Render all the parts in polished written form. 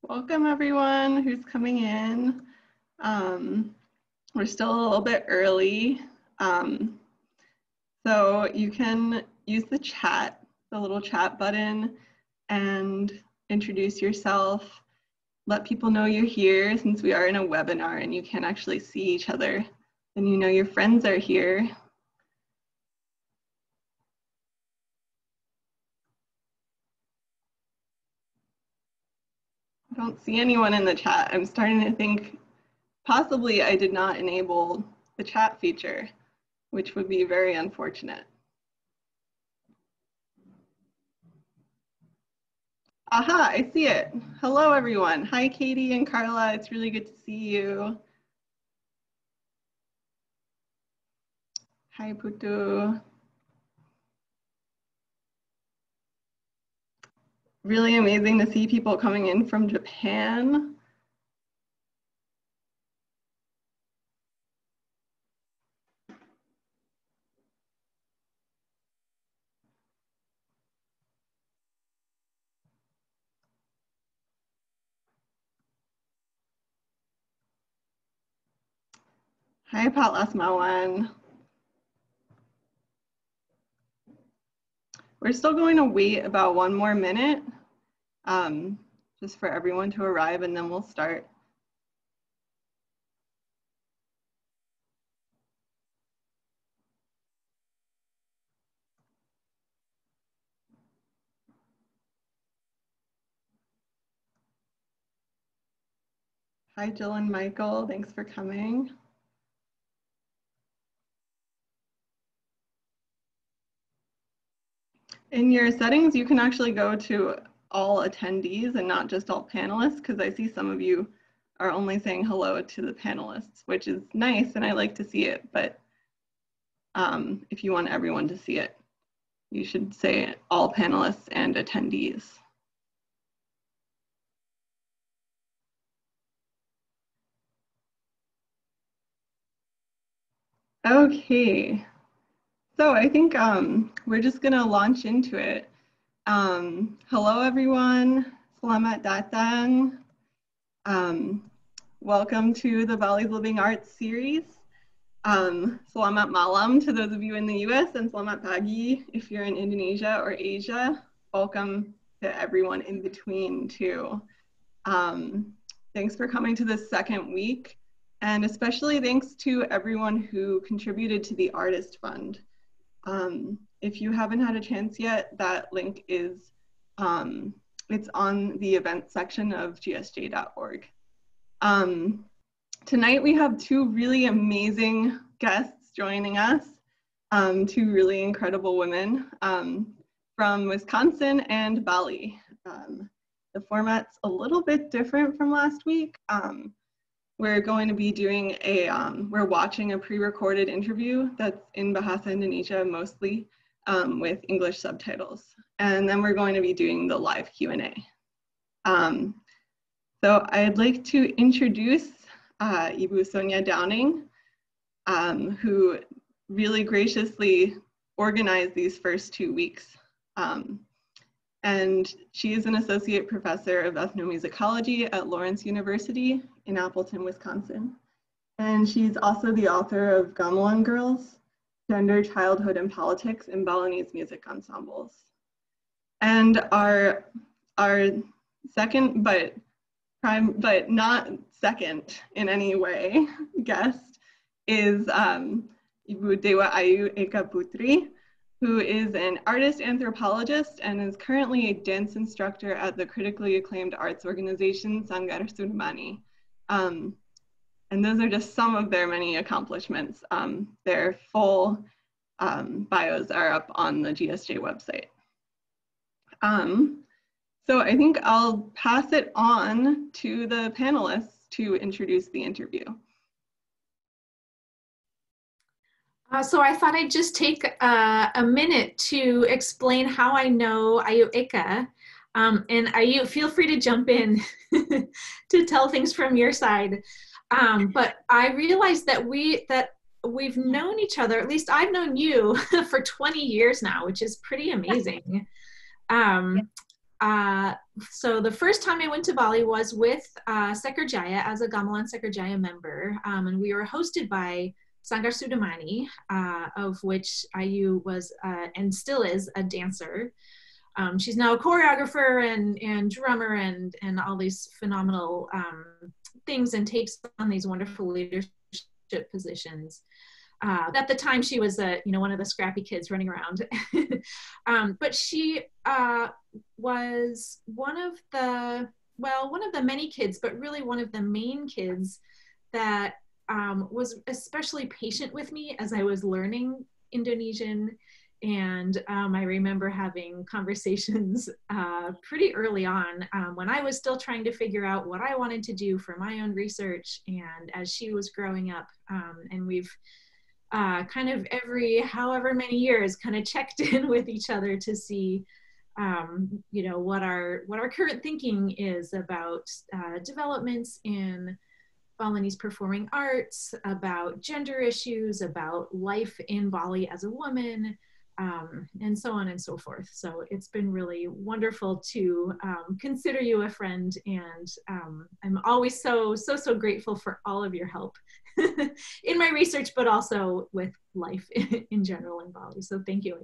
Welcome everyone who's coming in. We're still a little bit early, so you can use the chat, the little chat button, and introduce yourself. Let people know you're here since we are in a webinar and you can't actually see each other, and you know your friends are here. I don't see anyone in the chat. I'm starting to think possibly I did not enable the chat feature, which would be very unfortunate. Aha, I see it. Hello, everyone. Hi, Katie and Carla. It's really good to see you. Hi, Putu. Really amazing to see people coming in from Japan. Hi, Pat Lasmawan. We're still going to wait about one more minute just for everyone to arrive, and then we'll start. Hi, Jill and Michael. Thanks for coming. In your settings, you can actually go to all attendees and not just all panelists, because I see some of you are only saying hello to the panelists, which is nice and I like to see it, but if you want everyone to see it, you should say all panelists and attendees. Okay, so I think we're just gonna launch into it. Hello everyone, selamat datang. Welcome to the Bali's Living Arts series. Selamat malam to those of you in the US, and selamat pagi if you're in Indonesia or Asia. Welcome to everyone in between too. Thanks for coming to this second week, and especially thanks to everyone who contributed to the Artist Fund. If you haven't had a chance yet, that link is, it's on the event section of gsj.org. Tonight we have two really amazing guests joining us, two really incredible women from Wisconsin and Bali. The format's a little bit different from last week. We're going to be doing we're watching a pre-recorded interview that's in Bahasa Indonesia mostly with English subtitles. And then we're going to be doing the live Q&A. So I'd like to introduce Ibu Sonia Downing, who really graciously organized these first 2 weeks. And she is an associate professor of ethnomusicology at Lawrence University in Appleton, Wisconsin. And she's also the author of Gamelan Girls, Gender, Childhood, and Politics in Balinese Music Ensembles. And our second, but not second in any way, guest is Ibu Dewa Ayu Eka Putri, who is an artist anthropologist and is currently a dance instructor at the critically acclaimed arts organization Sanggar Sunamani. And those are just some of their many accomplishments. Their full bios are up on the GSJ website. So I think I'll pass it on to the panelists to introduce the interview. So I thought I'd just take a minute to explain how I know Ayu Eka. And Ayu, feel free to jump in to tell things from your side. But I realized that we've known each other, at least I've known you for 20 years now, which is pretty amazing. So the first time I went to Bali was with Sekerjaya as a Gamelan Sekerjaya member, and we were hosted by Sanggar Sudamani, of which IU was and still is a dancer. She's now a choreographer and drummer and all these phenomenal things, and takes on these wonderful leadership positions. At the time, she was one of the scrappy kids running around, but she was one of the many kids, but really one of the main kids that was especially patient with me as I was learning Indonesian. And I remember having conversations pretty early on when I was still trying to figure out what I wanted to do for my own research, and as she was growing up. And we've kind of every however many years kind of checked in with each other to see what our current thinking is about developments in Balinese performing arts, about gender issues, about life in Bali as a woman, and so on and so forth. So it's been really wonderful to consider you a friend, and I'm always so grateful for all of your help in my research, but also with life in general in Bali. So thank you.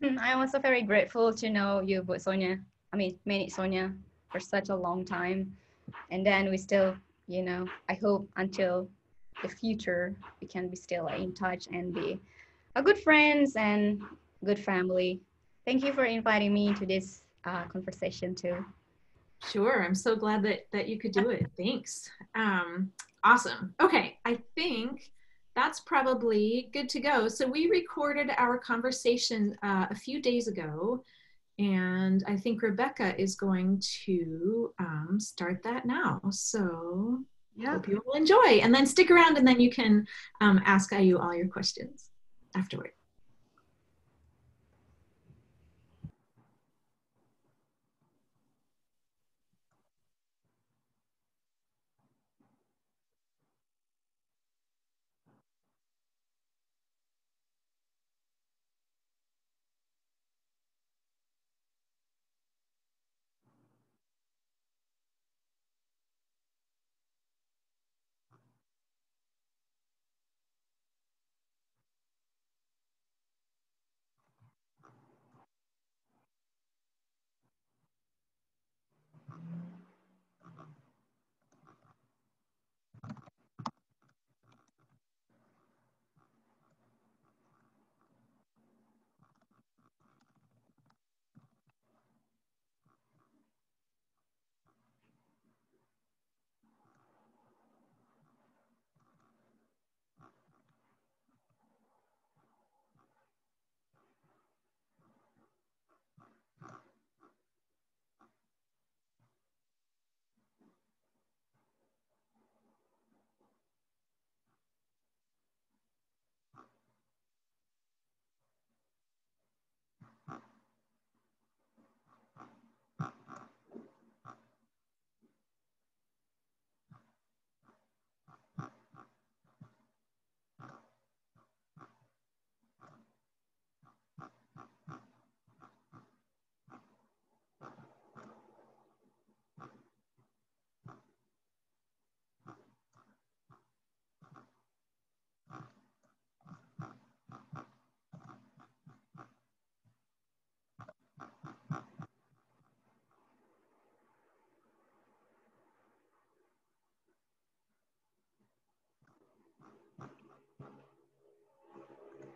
I'm also very grateful to know you, Sonia. Many Sonia for such a long time. And then we still, I hope until the future, we can be still in touch and be a good friends and good family. Thank you for inviting me to this conversation too. Sure, I'm so glad that you could do it. Thanks. Awesome. Okay, I think that's probably good to go. So we recorded our conversation a few days ago, and I think Rebecca is going to start that now. So yeah, hope you will enjoy, and then stick around, and then you can ask IU all your questions afterward.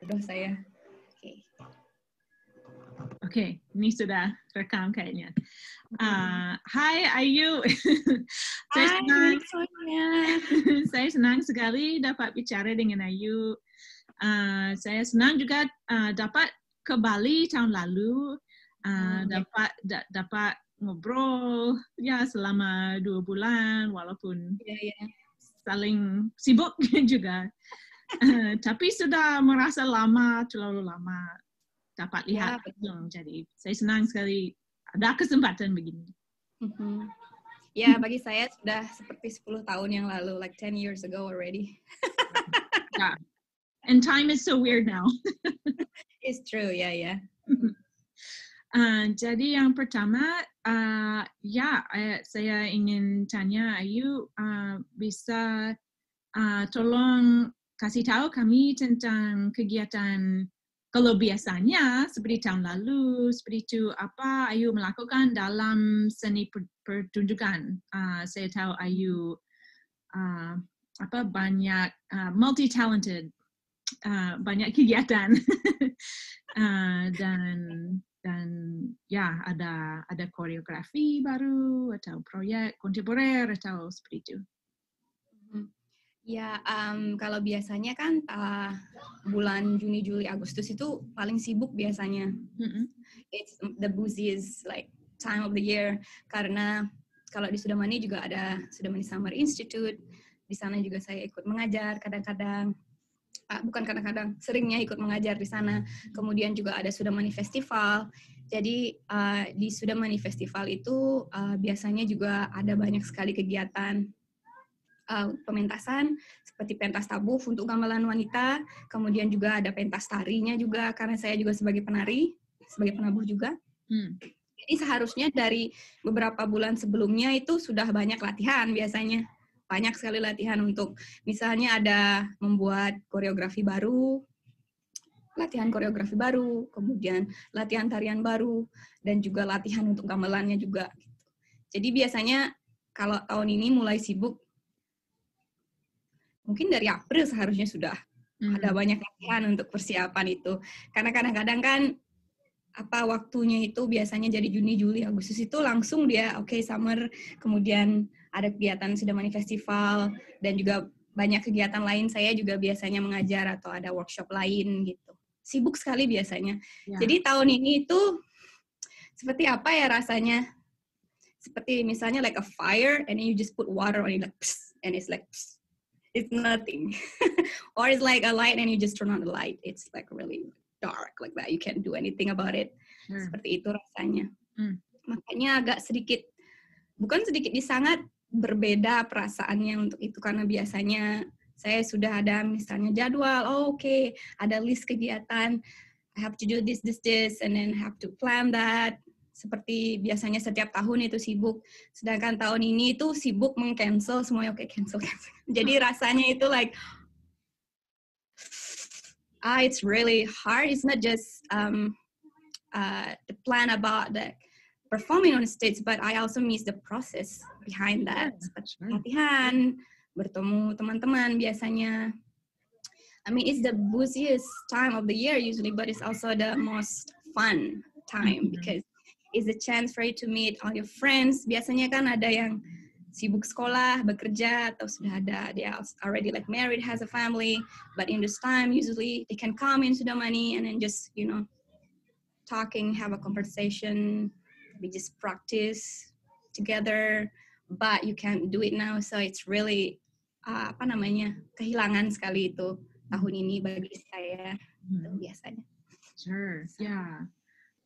Udah saya. Oke, ini sudah rekam kayaknya. Hai Ayu, saya senang sekali dapat bicara dengan Ayu. Saya senang juga dapat ke Bali tahun lalu, dapat ngobrol ya selama 2 bulan, walaupun saling sibuk juga. Tapi sudah merasa terlalu lama dapat lihat langsung. Jadi saya senang sekali ada kesempatan begini. Ya, bagi saya sudah seperti 10 tahun yang lalu, like 10 years ago already. Yeah. And time is so weird now. It's true, yeah. Jadi yang pertama, saya ingin tanya Ayu, bisa tolong kasih tahu kami tentang kegiatan kalau biasanya seperti tahun lalu, seperti itu apa Ayu melakukan dalam seni pertunjukan. Saya tahu Ayu banyak multi-talented, banyak kegiatan dan ya ada koreografi baru atau proyek kontemporer atau seperti itu. Ya, kalau biasanya kan bulan Juni, Juli, Agustus itu paling sibuk biasanya. It's the busiest like time of the year karena kalau di Sudamani juga ada Sudamani Summer Institute. Di sana juga saya ikut mengajar kadang-kadang. Bukan kadang-kadang, seringnya ikut mengajar di sana. Kemudian juga ada Sudamani Festival. Jadi di Sudamani Festival itu biasanya juga ada banyak sekali kegiatan pementasan seperti pentas tabuh untuk gamelan wanita, kemudian juga ada pentas tarinya juga karena saya juga sebagai penari, sebagai penabuh juga. Jadi seharusnya dari beberapa bulan sebelumnya itu sudah banyak latihan biasanya. Banyak sekali latihan untuk misalnya ada membuat koreografi baru, latihan koreografi baru, kemudian latihan tarian baru, dan juga latihan untuk gamelannya juga. Jadi biasanya kalau tahun ini mulai sibuk, mungkin dari April seharusnya sudah ada banyak latihan untuk persiapan itu. Karena kadang-kadang kan waktunya itu biasanya jadi Juni, Juli, Agustus itu langsung dia summer, kemudian ada kegiatan Sudamani Festival dan juga banyak kegiatan lain. Saya juga biasanya mengajar atau ada workshop lain gitu. Sibuk sekali biasanya. Ya. Jadi tahun ini itu seperti apa ya rasanya? Seperti misalnya like a fire and then you just put water on it like pss, and it's like pss. It's nothing. Or it's like a light and you just turn on the light. It's like really dark like that. You can't do anything about it. Seperti itu rasanya. Makanya agak sedikit, bukan sedikit, sangat berbeda perasaannya untuk itu. Karena biasanya saya sudah ada misalnya jadwal, ada list kegiatan. I have to do this, and then have to plan that. Seperti biasanya setiap tahun itu sibuk. Sedangkan tahun ini itu sibuk meng-cancel semuanya. Cancel. Jadi rasanya itu like, it's really hard. It's not just the plan about the performing on the stage, but I also miss the process behind that. Latihan, bertemu teman-teman biasanya. I mean, it's the busiest time of the year usually, but it's also the most fun time because it's a chance for you to meet all your friends. Biasanya kan ada yang sibuk sekolah, bekerja, atau sudah ada, they are already like married, has a family, but in this time, usually they can come in Sudamani and then just, talking, have a conversation, we just practice together, but you can't do it now, so it's really, kehilangan sekali itu tahun ini bagi saya, itu biasanya. Sure, yeah.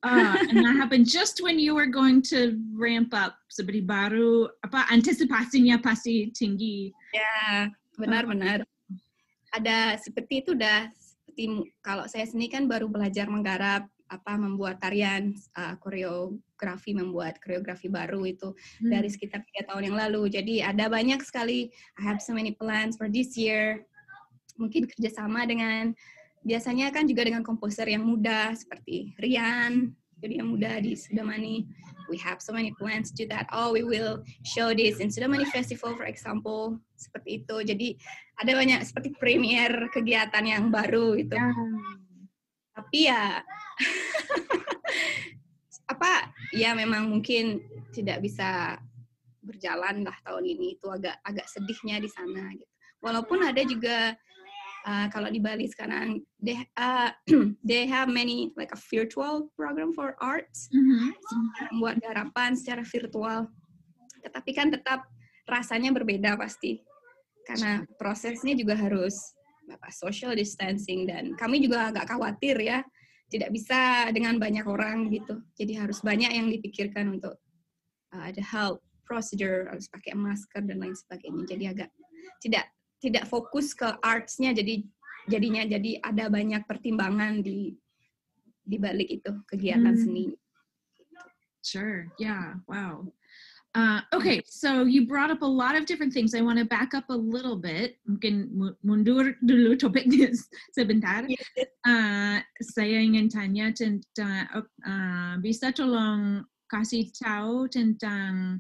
And that happened just when you were going to ramp up. Seperti baru, antisipasinya pasti tinggi. Ya, benar-benar. Ada seperti itu seperti kalau saya sendiri kan baru belajar menggarap, membuat tarian, membuat koreografi baru itu dari sekitar 3 tahun yang lalu. Jadi ada banyak sekali, I have so many plans for this year. Mungkin kerjasama dengan biasanya kan juga dengan komposer yang muda seperti Rian, jadi yang muda di Sudamani. We have so many plans to do that. We will show this in Sudamani Festival, for example. Seperti itu. Jadi ada banyak seperti premier kegiatan yang baru itu. Tapi ya, ya memang mungkin tidak bisa berjalan lah tahun ini. Itu agak sedihnya di sana. Gitu. Walaupun ada juga kalau di Bali sekarang, they have many like a virtual program for arts, membuat garapan secara virtual. Tetapi kan tetap rasanya berbeda pasti, karena prosesnya juga harus social distancing dan kami juga agak khawatir ya, tidak bisa dengan banyak orang gitu. Jadi harus banyak yang dipikirkan untuk ada health procedure, harus pakai masker dan lain sebagainya. Jadi agak tidak fokus ke arts-nya, jadi ada banyak pertimbangan di balik itu kegiatan seni. Sure. Yeah. Wow. Okay, so you brought up a lot of different things. I want to back up a little bit. Mungkin mundur dulu topiknya sebentar. Saya ingin tanya tentang, bisa tolong kasih tahu tentang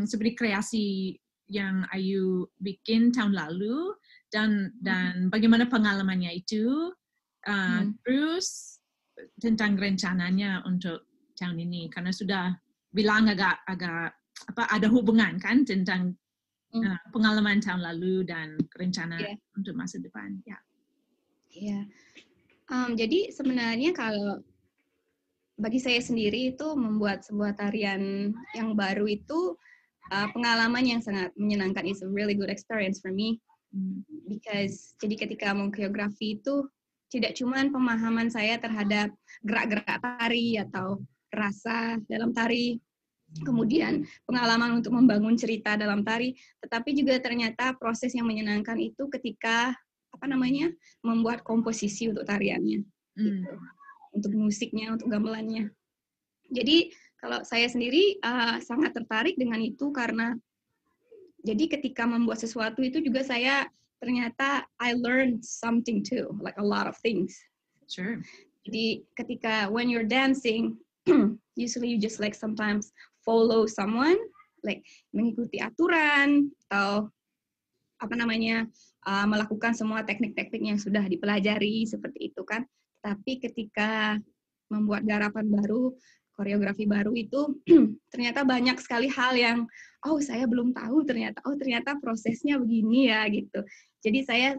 seperti kreasi yang Ayu bikin tahun lalu dan bagaimana pengalamannya itu. Terus tentang rencananya untuk tahun ini, karena sudah bilang agak ada hubungan kan tentang pengalaman tahun lalu dan rencana untuk masa depan. Jadi sebenarnya kalau bagi saya sendiri itu membuat sebuah tarian yang baru itu pengalaman yang sangat menyenangkan. It's a really good experience for me because jadi ketika mau koreografi itu tidak cuma pemahaman saya terhadap gerak-gerak tari atau rasa dalam tari, kemudian pengalaman untuk membangun cerita dalam tari, tetapi juga ternyata proses yang menyenangkan itu ketika membuat komposisi untuk tariannya, gitu. Untuk musiknya, untuk gamelannya. Jadi kalau saya sendiri sangat tertarik dengan itu karena jadi ketika membuat sesuatu itu juga saya ternyata I learned something too, like a lot of things. Sure. Jadi ketika when you're dancing, usually you just like sometimes follow someone, like mengikuti aturan atau melakukan semua teknik-teknik yang sudah dipelajari seperti itu kan. Tapi ketika membuat garapan baru, koreografi baru itu ternyata banyak sekali hal yang saya belum tahu ternyata prosesnya begini ya gitu. Jadi saya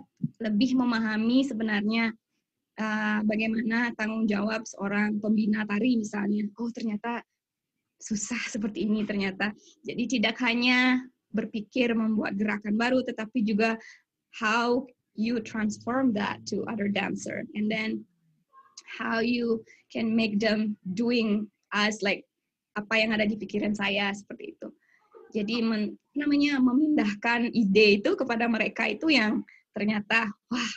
lebih memahami sebenarnya bagaimana tanggung jawab seorang pembina tari misalnya. Ternyata susah seperti ini ternyata. Jadi tidak hanya berpikir membuat gerakan baru, tetapi juga how you transform that to other dancer, and then how you can make them doing as like apa yang ada di pikiran saya seperti itu. Jadi memindahkan ide itu kepada mereka itu yang ternyata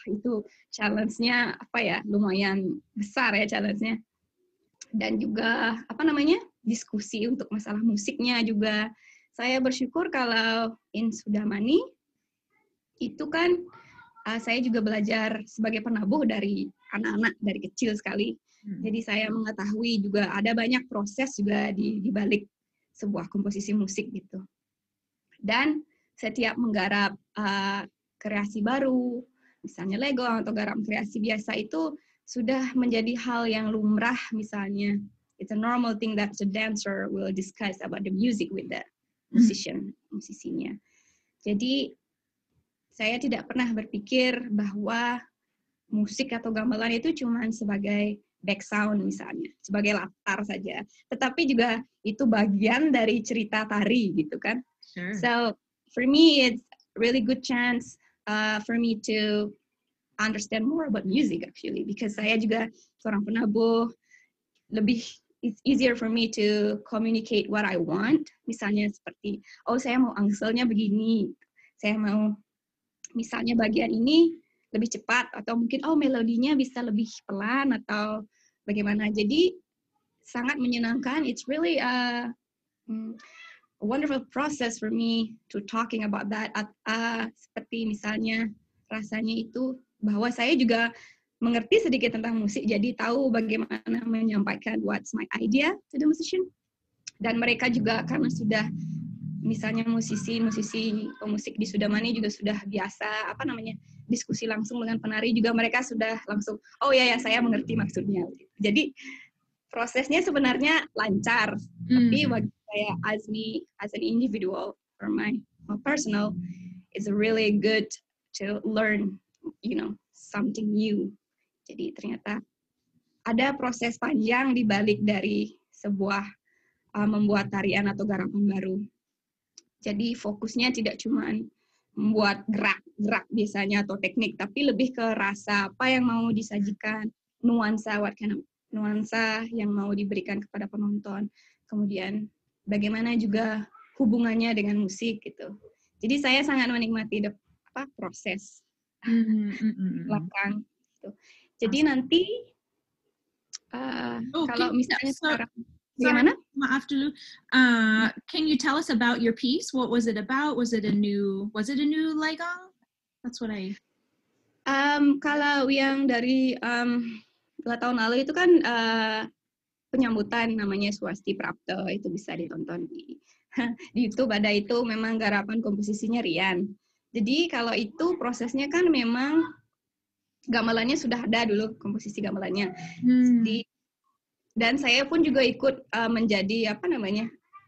itu challenge-nya lumayan besar ya challenge-nya. Dan juga diskusi untuk masalah musiknya juga. Saya bersyukur kalau in Sudamani itu kan saya juga belajar sebagai penabuh dari anak-anak dari kecil sekali. Jadi saya mengetahui juga ada banyak proses juga di balik sebuah komposisi musik gitu. Dan setiap menggarap kreasi baru, misalnya Lego atau garap kreasi biasa itu sudah menjadi hal yang lumrah misalnya. It's a normal thing that the dancer will discuss about the music with the musisinya. Jadi saya tidak pernah berpikir bahwa musik atau gamelan itu cuma sebagai background misalnya, sebagai latar saja. Tetapi juga itu bagian dari cerita tari gitu kan. Sure. So for me it's really good chance for me to understand more about music actually, because saya juga seorang penabuh, it's easier for me to communicate what I want. Misalnya seperti, saya mau angselnya begini, saya mau misalnya bagian ini lebih cepat, atau mungkin melodinya bisa lebih pelan atau bagaimana. Jadi sangat menyenangkan. It's really a wonderful process for me to talking about that. Seperti misalnya rasanya itu bahwa saya juga mengerti sedikit tentang musik, jadi tahu bagaimana menyampaikan what's my idea to the musician. Dan mereka juga karena sudah misalnya musisi pemusik di Sudamani juga sudah biasa diskusi langsung dengan penari, juga mereka sudah langsung ya saya mengerti maksudnya. Jadi prosesnya sebenarnya lancar, tapi bagi saya as an individual for my personal, it's really good to learn something new. Jadi ternyata ada proses panjang di balik dari sebuah membuat tarian atau garapan baru. Jadi fokusnya tidak cuma membuat gerak biasanya atau teknik, tapi lebih ke rasa apa yang mau disajikan, nuansa yang mau diberikan kepada penonton. Kemudian bagaimana juga hubungannya dengan musik gitu. Jadi saya sangat menikmati proses belakang gitu. Jadi nanti kalau misalnya sekarang Bagaimana? Maaf dulu. Can you tell us about your piece? What was it about? Was it a new Legong? That's what I. Kalau yang dari 2 tahun lalu itu kan penyambutan namanya Swasti Prapto, itu bisa ditonton di YouTube. Ada itu memang garapan komposisinya Rian. Jadi kalau itu prosesnya kan memang gamelannya sudah ada dulu, komposisi gamelannya. Dan saya pun juga ikut menjadi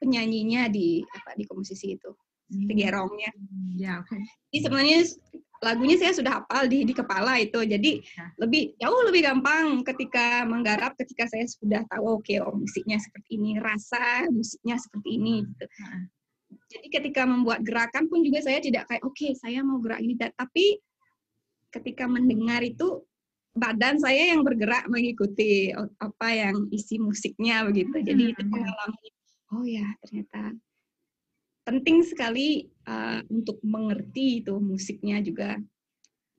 penyanyinya di komposisi itu, gerongnya. Okay. Jadi sebenarnya lagunya saya sudah hafal di kepala itu, jadi jauh lebih gampang ketika menggarap, ketika saya sudah tahu musiknya seperti ini, rasa musiknya seperti ini. Gitu. Jadi ketika membuat gerakan pun juga saya tidak kayak saya mau gerak ini, tapi ketika mendengar itu badan saya yang bergerak mengikuti apa yang isi musiknya begitu. Jadi itu pengalaman. Oh ya, ternyata penting sekali untuk mengerti itu musiknya juga,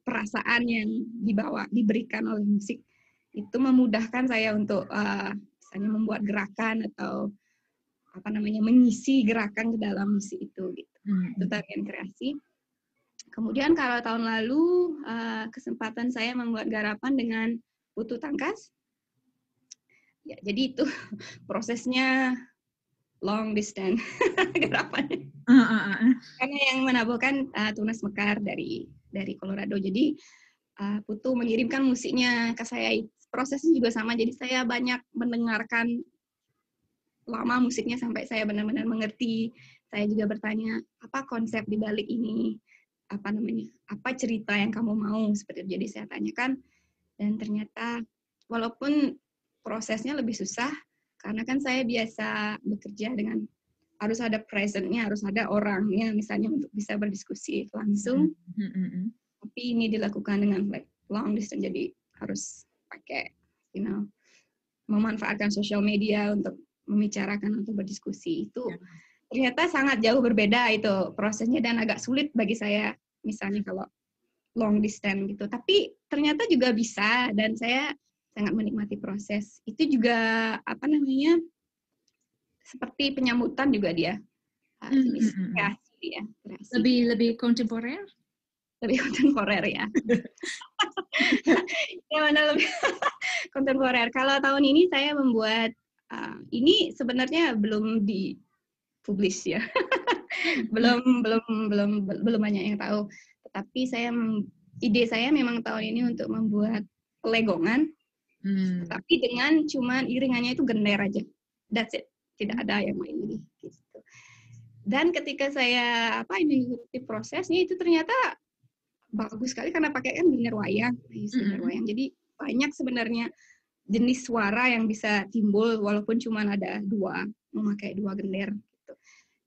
perasaan yang diberikan oleh musik itu memudahkan saya untuk misalnya membuat gerakan atau mengisi gerakan ke dalam musik itu gitu. Itu tarian kreasi. Kemudian kalau tahun lalu kesempatan saya membuat garapan dengan Putu Tangkas. Ya, jadi itu prosesnya long distance garapannya. Karena yang menabuhkan Tunas Mekar dari Colorado. Jadi Putu mengirimkan musiknya ke saya. Prosesnya juga sama. Jadi saya banyak mendengarkan lama musiknya sampai saya benar-benar mengerti. Saya juga bertanya apa konsep di balik ini. Apa cerita yang kamu mau, seperti itu. Jadi saya tanyakan, dan ternyata walaupun prosesnya lebih susah karena kan saya biasa bekerja dengan harus ada presentnya, harus ada orangnya misalnya untuk bisa berdiskusi langsung, tapi ini dilakukan dengan long distance, jadi harus pakai memanfaatkan sosial media untuk membicarakan atau berdiskusi. Itu ternyata sangat jauh berbeda itu prosesnya, dan agak sulit bagi saya misalnya kalau long distance gitu. Tapi ternyata juga bisa, dan saya sangat menikmati proses. Itu juga seperti penyambutan juga dia. Jenis kreasi dia. Lebih kontemporer? Lebih kontemporer ya. Yang mana lebih kontemporer. Kalau tahun ini saya membuat ini sebenarnya belum dipublish ya. belum banyak yang tahu. Tetapi ide saya memang tahun ini untuk membuat legongan, tapi dengan cuman iringannya itu gender aja. That's it. Tidak ada yang lain lagi. Gitu. Dan ketika saya mengikuti prosesnya itu ternyata bagus sekali karena pakai kan gender wayang. Jadi banyak sebenarnya jenis suara yang bisa timbul walaupun cuma ada memakai 2 gender gitu.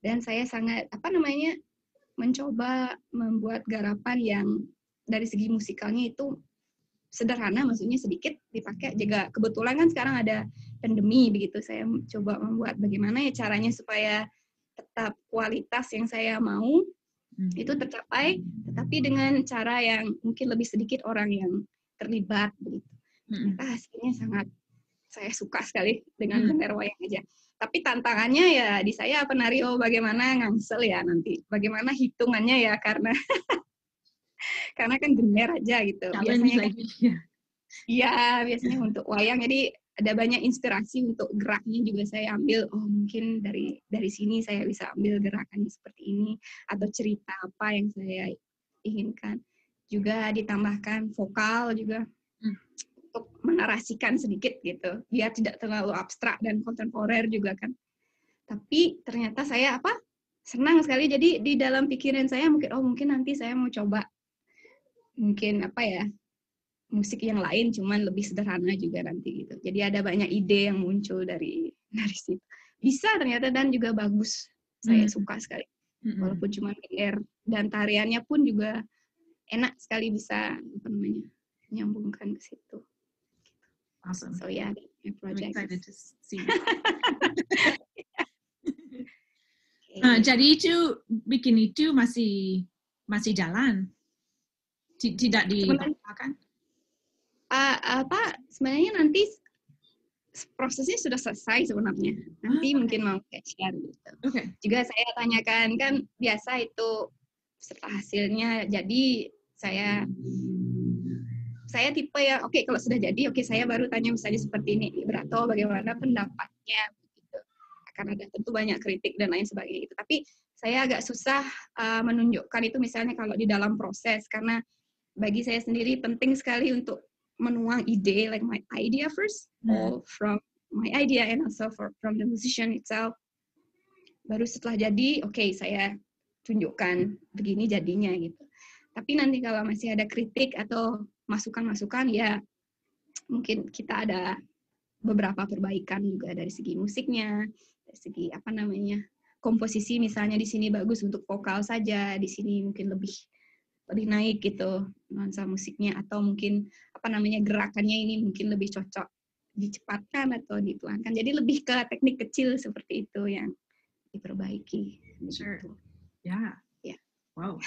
Dan saya sangat mencoba membuat garapan yang dari segi musikalnya itu sederhana, maksudnya sedikit dipakai. Juga kebetulan kan sekarang ada pandemi begitu, saya coba membuat bagaimana ya caranya supaya tetap kualitas yang saya mau itu tercapai, tetapi dengan cara yang mungkin lebih sedikit orang yang terlibat begitu. Ternyata hasilnya sangat saya suka sekali dengan gender wayang aja. Tapi tantangannya ya di saya penari bagaimana ngangsel ya nanti, bagaimana hitungannya ya karena karena kan gender aja gitu. Biasanya kan, biasanya untuk wayang jadi ada banyak inspirasi untuk geraknya juga saya ambil. Oh mungkin dari sini saya bisa ambil gerakannya seperti ini atau cerita apa yang saya inginkan. Juga ditambahkan vokal juga untuk menarasikan sedikit gitu, biar tidak terlalu abstrak dan kontemporer juga kan. Tapi ternyata saya senang sekali. Jadi di dalam pikiran saya mungkin nanti saya mau coba mungkin musik yang lain cuman lebih sederhana juga nanti gitu. Jadi ada banyak ide yang muncul dari situ. Bisa ternyata, dan juga bagus. Saya suka sekali. Walaupun cuma gender, dan tariannya pun juga enak sekali, bisa menyambungkan ke situ. Awesome. So yeah, my project. I'm excited to see. Jadi itu bikin itu masih jalan, tidak dilakukan? Sebenarnya nanti prosesnya sudah selesai sebenarnya. Nanti mungkin mau share gitu. Okay. Juga saya tanyakan, kan biasa itu setelah hasilnya jadi saya tipe ya, oke, kalau sudah jadi, oke, saya baru tanya misalnya seperti ini, Brato bagaimana pendapatnya gitu. Karena ada tentu banyak kritik dan lain sebagainya gitu. Tapi saya agak susah menunjukkan itu misalnya kalau di dalam proses, karena bagi saya sendiri penting sekali untuk menuang ide, like my idea first, all from my idea and also from the musician itself. Baru setelah jadi, oke, saya tunjukkan begini jadinya gitu. Tapi nanti kalau masih ada kritik atau masukan-masukan, ya mungkin kita ada beberapa perbaikan juga dari segi musiknya, dari segi komposisi, misalnya di sini bagus untuk vokal saja, di sini mungkin lebih naik gitu nuansa musiknya, atau mungkin gerakannya ini mungkin lebih cocok dicepatkan atau dituangkan. Jadi lebih ke teknik kecil seperti itu yang diperbaiki. Sure. Yeah. Yeah. Wow.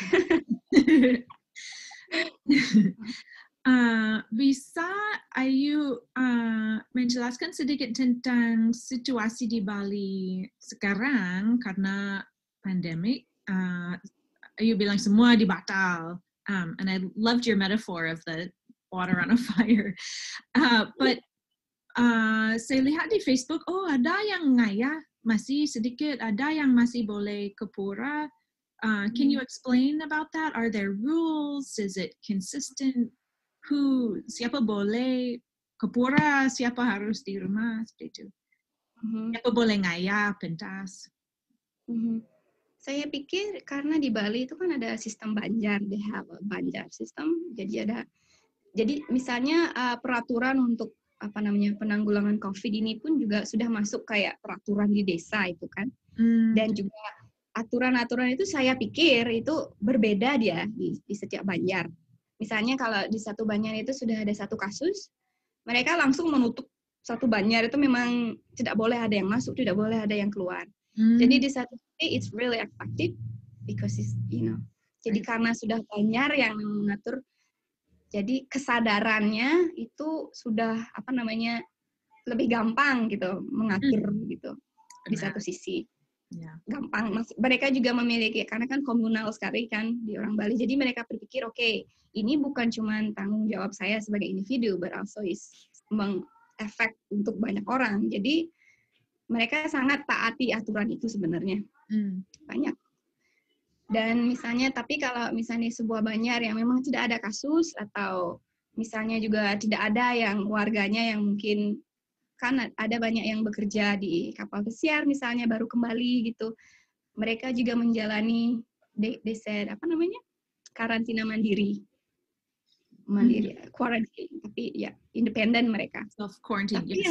Bisa Ayu menjelaskan sedikit tentang situasi di Bali sekarang karena pandemik? Ayu bilang semua dibatal, and I loved your metaphor of the water on a fire. But saya lihat di Facebook, ada yang ngaya masih sedikit, ada yang masih boleh ke pura. Can you explain about that? Are there rules? Is it consistent? Siapa boleh ke pura, siapa harus di rumah, seperti itu. Siapa boleh ngaya, pentas. Saya pikir karena di Bali itu kan ada sistem banjar, they have a banjar system. Jadi misalnya peraturan untuk penanggulangan COVID ini pun juga sudah masuk kayak peraturan di desa itu kan. Dan juga aturan-aturan itu saya pikir itu berbeda dia di setiap banjar. Misalnya kalau di satu banjar itu sudah ada satu kasus, mereka langsung menutup satu banjar, itu memang tidak boleh ada yang masuk, tidak boleh ada yang keluar. Jadi di satu sisi it's really effective because it's, jadi karena sudah banyak yang mengatur, jadi kesadarannya itu sudah lebih gampang gitu mengatur gitu di satu sisi. Gampang, mereka juga memiliki, karena kan komunal sekali kan di orang Bali, jadi mereka berpikir oke, ini bukan cuma tanggung jawab saya sebagai individu, but also is mengefek untuk banyak orang. Jadi mereka sangat taati aturan itu sebenarnya. Banyak. Dan misalnya, tapi kalau misalnya sebuah banjar yang memang tidak ada kasus, atau misalnya juga tidak ada yang warganya yang mungkin, kan ada banyak yang bekerja di kapal pesiar misalnya baru kembali gitu, mereka juga menjalani karantina mandiri, quarantine, tapi ya independen mereka. Self-quarantine. Tapi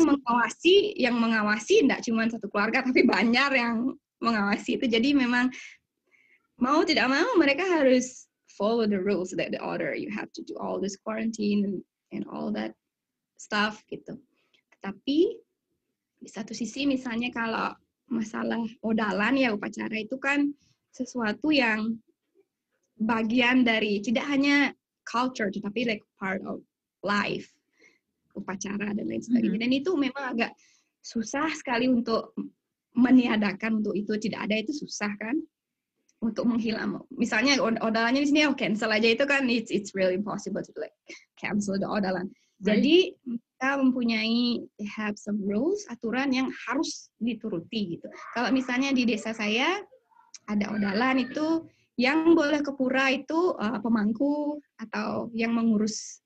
yang mengawasi tidak cuma satu keluarga, tapi banyak yang mengawasi itu. Jadi memang mau tidak mau mereka harus follow the rules, the order. You have to do all this quarantine and all that stuff gitu. Tapi di satu sisi misalnya kalau masalah odalan ya, upacara itu kan sesuatu yang bagian dari tidak hanya culture, tetapi like part of life, upacara dan lain sebagainya. Dan itu memang agak susah sekali untuk meniadakan, untuk itu tidak ada itu susah kan, untuk menghilang. Misalnya odalannya di sini cancel aja itu kan it's really impossible to like cancel the odalan. Jadi kita mempunyai have some rules, aturan yang harus dituruti gitu. Kalau misalnya di desa saya ada odalan itu, yang boleh ke pura itu pemangku atau yang mengurus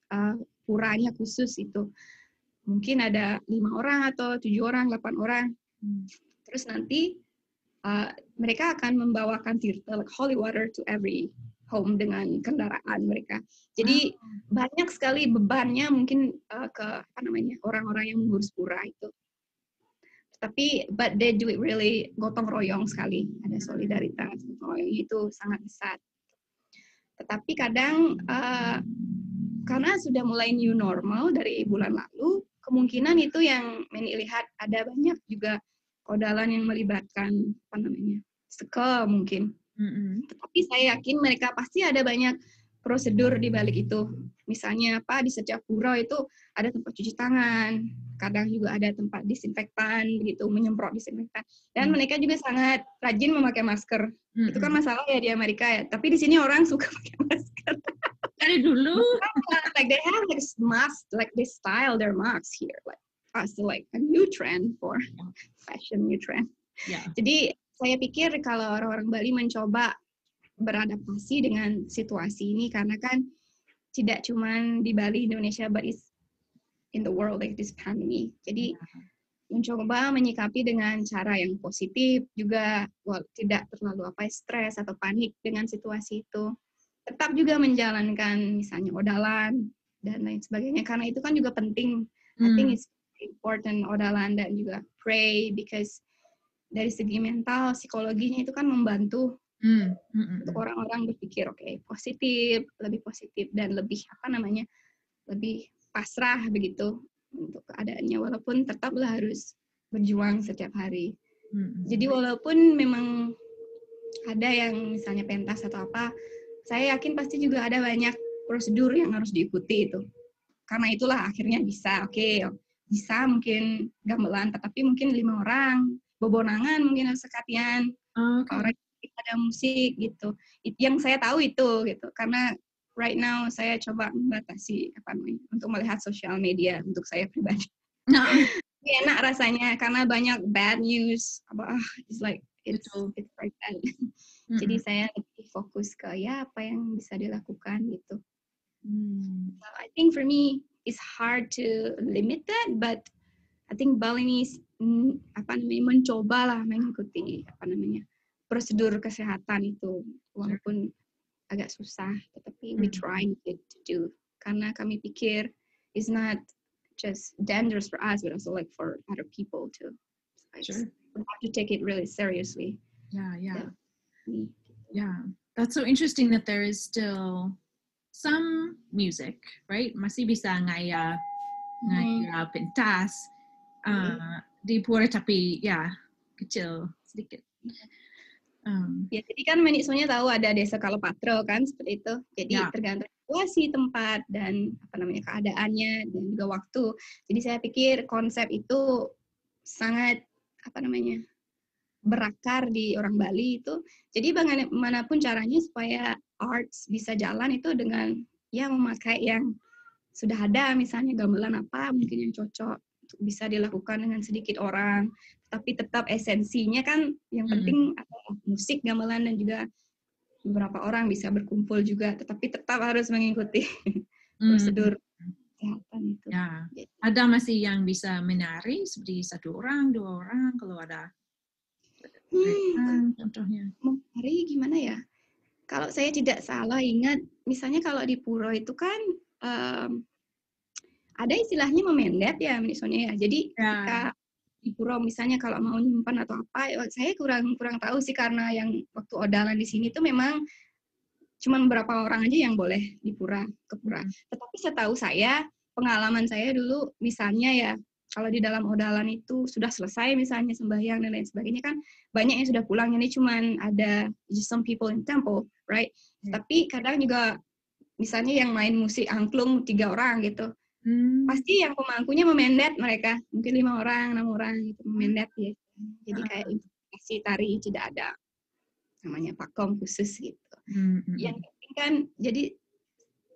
puranya khusus itu. Mungkin ada 5 orang atau 7 orang, 8 orang. Terus nanti mereka akan membawakan tirta, like holy water, to every home dengan kendaraan mereka. Jadi banyak sekali bebannya mungkin ke orang-orang yang mengurus pura itu. Tapi but they do it really gotong royong sekali, ada solidaritas, gotong royong itu sangat besar. Tetapi kadang karena sudah mulai new normal dari bulan lalu, kemungkinan itu yang Meni lihat ada banyak juga odalan yang melibatkan seke mungkin. Tetapi saya yakin mereka pasti ada banyak prosedur di balik itu. Misalnya apa, di setiap pura itu ada tempat cuci tangan, kadang juga ada tempat disinfektan gitu, menyemprot disinfektan. Dan mereka juga sangat rajin memakai masker. Itu kan masalah ya di Amerika ya, tapi di sini orang suka pakai masker. Dari dulu. Like they have like masks, like they style their masks here, like like a new trend for fashion, new trend. Yeah. Jadi saya pikir kalau orang-orang Bali mencoba beradaptasi dengan situasi ini, karena kan tidak cuma di Bali, Indonesia, but it's in the world like this pandemic. Jadi mencoba menyikapi dengan cara yang positif juga, tidak terlalu stres atau panik dengan situasi itu. Tetap juga menjalankan misalnya odalan dan lain sebagainya, karena itu kan juga penting. I think it's important odalan dan juga pray, because dari segi mental, psikologinya itu kan membantu untuk orang-orang berpikir positif, lebih positif dan lebih lebih pasrah begitu untuk keadaannya, walaupun tetaplah harus berjuang setiap hari. Jadi walaupun memang ada yang misalnya pentas atau apa, saya yakin pasti juga ada banyak prosedur yang harus diikuti itu. Karena itulah akhirnya bisa bisa mungkin gamelan, tetapi mungkin 5 orang, bobonangan mungkin harus sekalian, orang ada musik gitu. Yang saya tahu itu gitu, karena right now saya coba membatasi untuk melihat sosial media untuk saya pribadi. Enak rasanya karena banyak bad news, it's like it's very bad. Jadi saya lebih fokus ke apa yang bisa dilakukan gitu. So I think for me it's hard to limit that, but I think Balinese mencobalah mengikuti prosedur kesehatan itu, walaupun agak susah, tetapi we trying to do, karena kami pikir it's not just dangerous for us, but also like for other people too. So we have to take it really seriously. Yeah. That's so interesting that there is still some music, right? Masih bisa ngaya pentas di pura, tapi kecil sedikit. Ya, jadi kan Meniksonya tahu ada desa Kalopatro kan, seperti itu. Jadi tergantung situasi, tempat, dan keadaannya dan juga waktu. Jadi saya pikir konsep itu sangat berakar di orang Bali itu. Jadi bagaimanapun caranya supaya arts bisa jalan itu dengan memakai yang sudah ada, misalnya gamelan apa mungkin yang cocok untuk bisa dilakukan dengan sedikit orang, tapi tetap esensinya kan yang penting adalah musik, gamelan, dan juga beberapa orang bisa berkumpul juga, tetapi tetap harus mengikuti prosedur kesehatan itu. Ada masih yang bisa menari seperti 1 orang, 2 orang kalau ada contohnya. Menari gimana ya? Kalau saya tidak salah ingat, misalnya kalau di pura itu kan ada istilahnya memendet ya, misalnya ya. Jadi ketika di pura misalnya kalau mau nyimpan atau apa, saya kurang tahu sih, karena yang waktu odalan di sini tuh memang cuma beberapa orang aja yang boleh ke pura. Tetapi setahu saya, pengalaman saya dulu misalnya ya, kalau di dalam odalan itu sudah selesai misalnya sembahyang dan lain sebagainya, kan banyak yang sudah pulang, ini cuma ada just some people in temple, right? Tapi kadang juga misalnya yang main musik angklung 3 orang gitu. Pasti yang pemangkunya memendet mereka, mungkin 5 orang, 6 orang gitu, memendet ya. Jadi kayak implementasi tari, tidak ada namanya pakom khusus gitu. Yang penting kan, jadi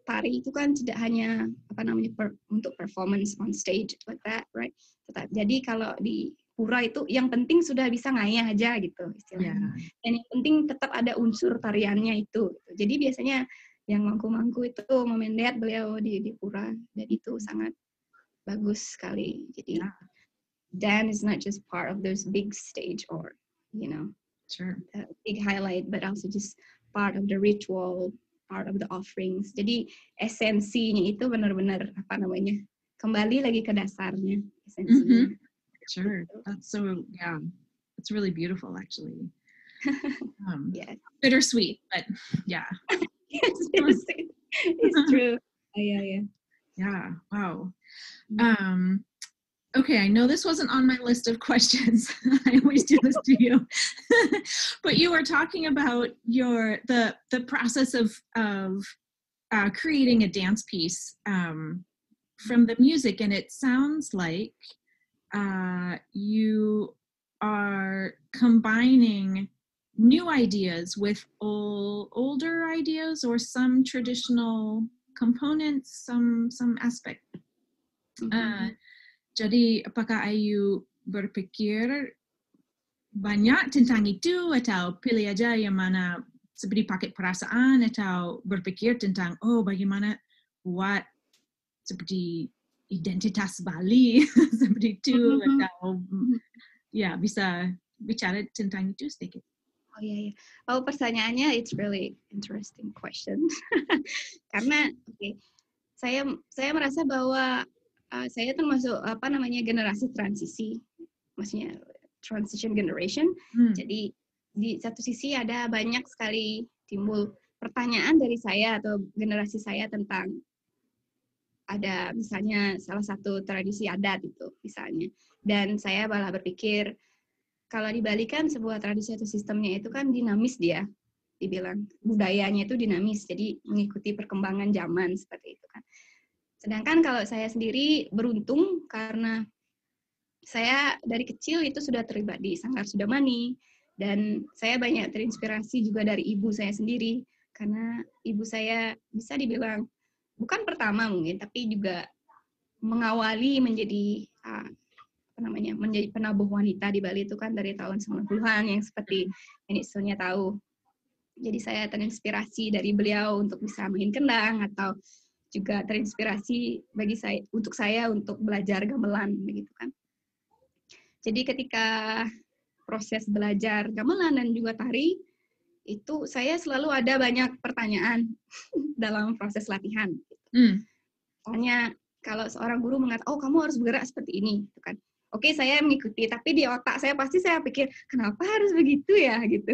tari itu kan tidak hanya untuk performance on stage like that, right? Jadi kalau di pura itu yang penting sudah bisa ngayah aja gitu istilahnya. Dan yang penting tetap ada unsur tariannya itu. Jadi biasanya yang mangku-mangku itu memendet beliau di pura, dan itu sangat bagus sekali. Jadi dance is not just part of those big stage or big highlight, but also just part of the ritual, part of the offerings. Jadi esensinya itu benar-benar kembali lagi ke dasarnya esensinya. Sure, that's it's really beautiful actually. Bittersweet, but It's true. Yeah. Wow. Okay, I know this wasn't on my list of questions. I always do this to you. But you were talking about the process of creating a dance piece from the music, and it sounds like you are combining new ideas with older ideas or some traditional components, some aspect. Jadi apakah Ayu berpikir banyak tentang itu atau pilih aja yang mana seperti pakai perasaan atau berpikir tentang bagaimana buat seperti identitas Bali seperti itu atau ya bisa bicara tentang itu sedikit. Oh iya. Oh, pertanyaannya it's really interesting question. Karena saya merasa bahwa saya termasuk generasi transisi, maksudnya transition generation. Jadi di satu sisi ada banyak sekali timbul pertanyaan dari saya atau generasi saya tentang ada misalnya salah satu tradisi adat itu misalnya, dan saya malah berpikir kalau di Bali kan sebuah tradisi atau sistemnya itu kan dinamis, dia dibilang budayanya itu dinamis, jadi mengikuti perkembangan zaman seperti itu kan. Sedangkan kalau saya sendiri beruntung karena saya dari kecil itu sudah terlibat di Sanggar Sudamani, dan saya banyak terinspirasi juga dari ibu saya sendiri, karena ibu saya bisa dibilang bukan pertama mungkin, tapi juga mengawali menjadi menjadi penabuh wanita di Bali itu kan dari tahun 90-an yang seperti Nenek Sonia tahu. Jadi saya terinspirasi dari beliau untuk bisa main kendang, atau juga terinspirasi untuk saya untuk belajar gamelan begitu kan. Jadi ketika proses belajar gamelan dan juga tari itu saya selalu ada banyak pertanyaan dalam proses latihan. Soalnya kalau seorang guru mengatakan, oh kamu harus bergerak seperti ini, gitu kan. Oke, saya mengikuti, tapi di otak saya pasti saya pikir, kenapa harus begitu ya, gitu.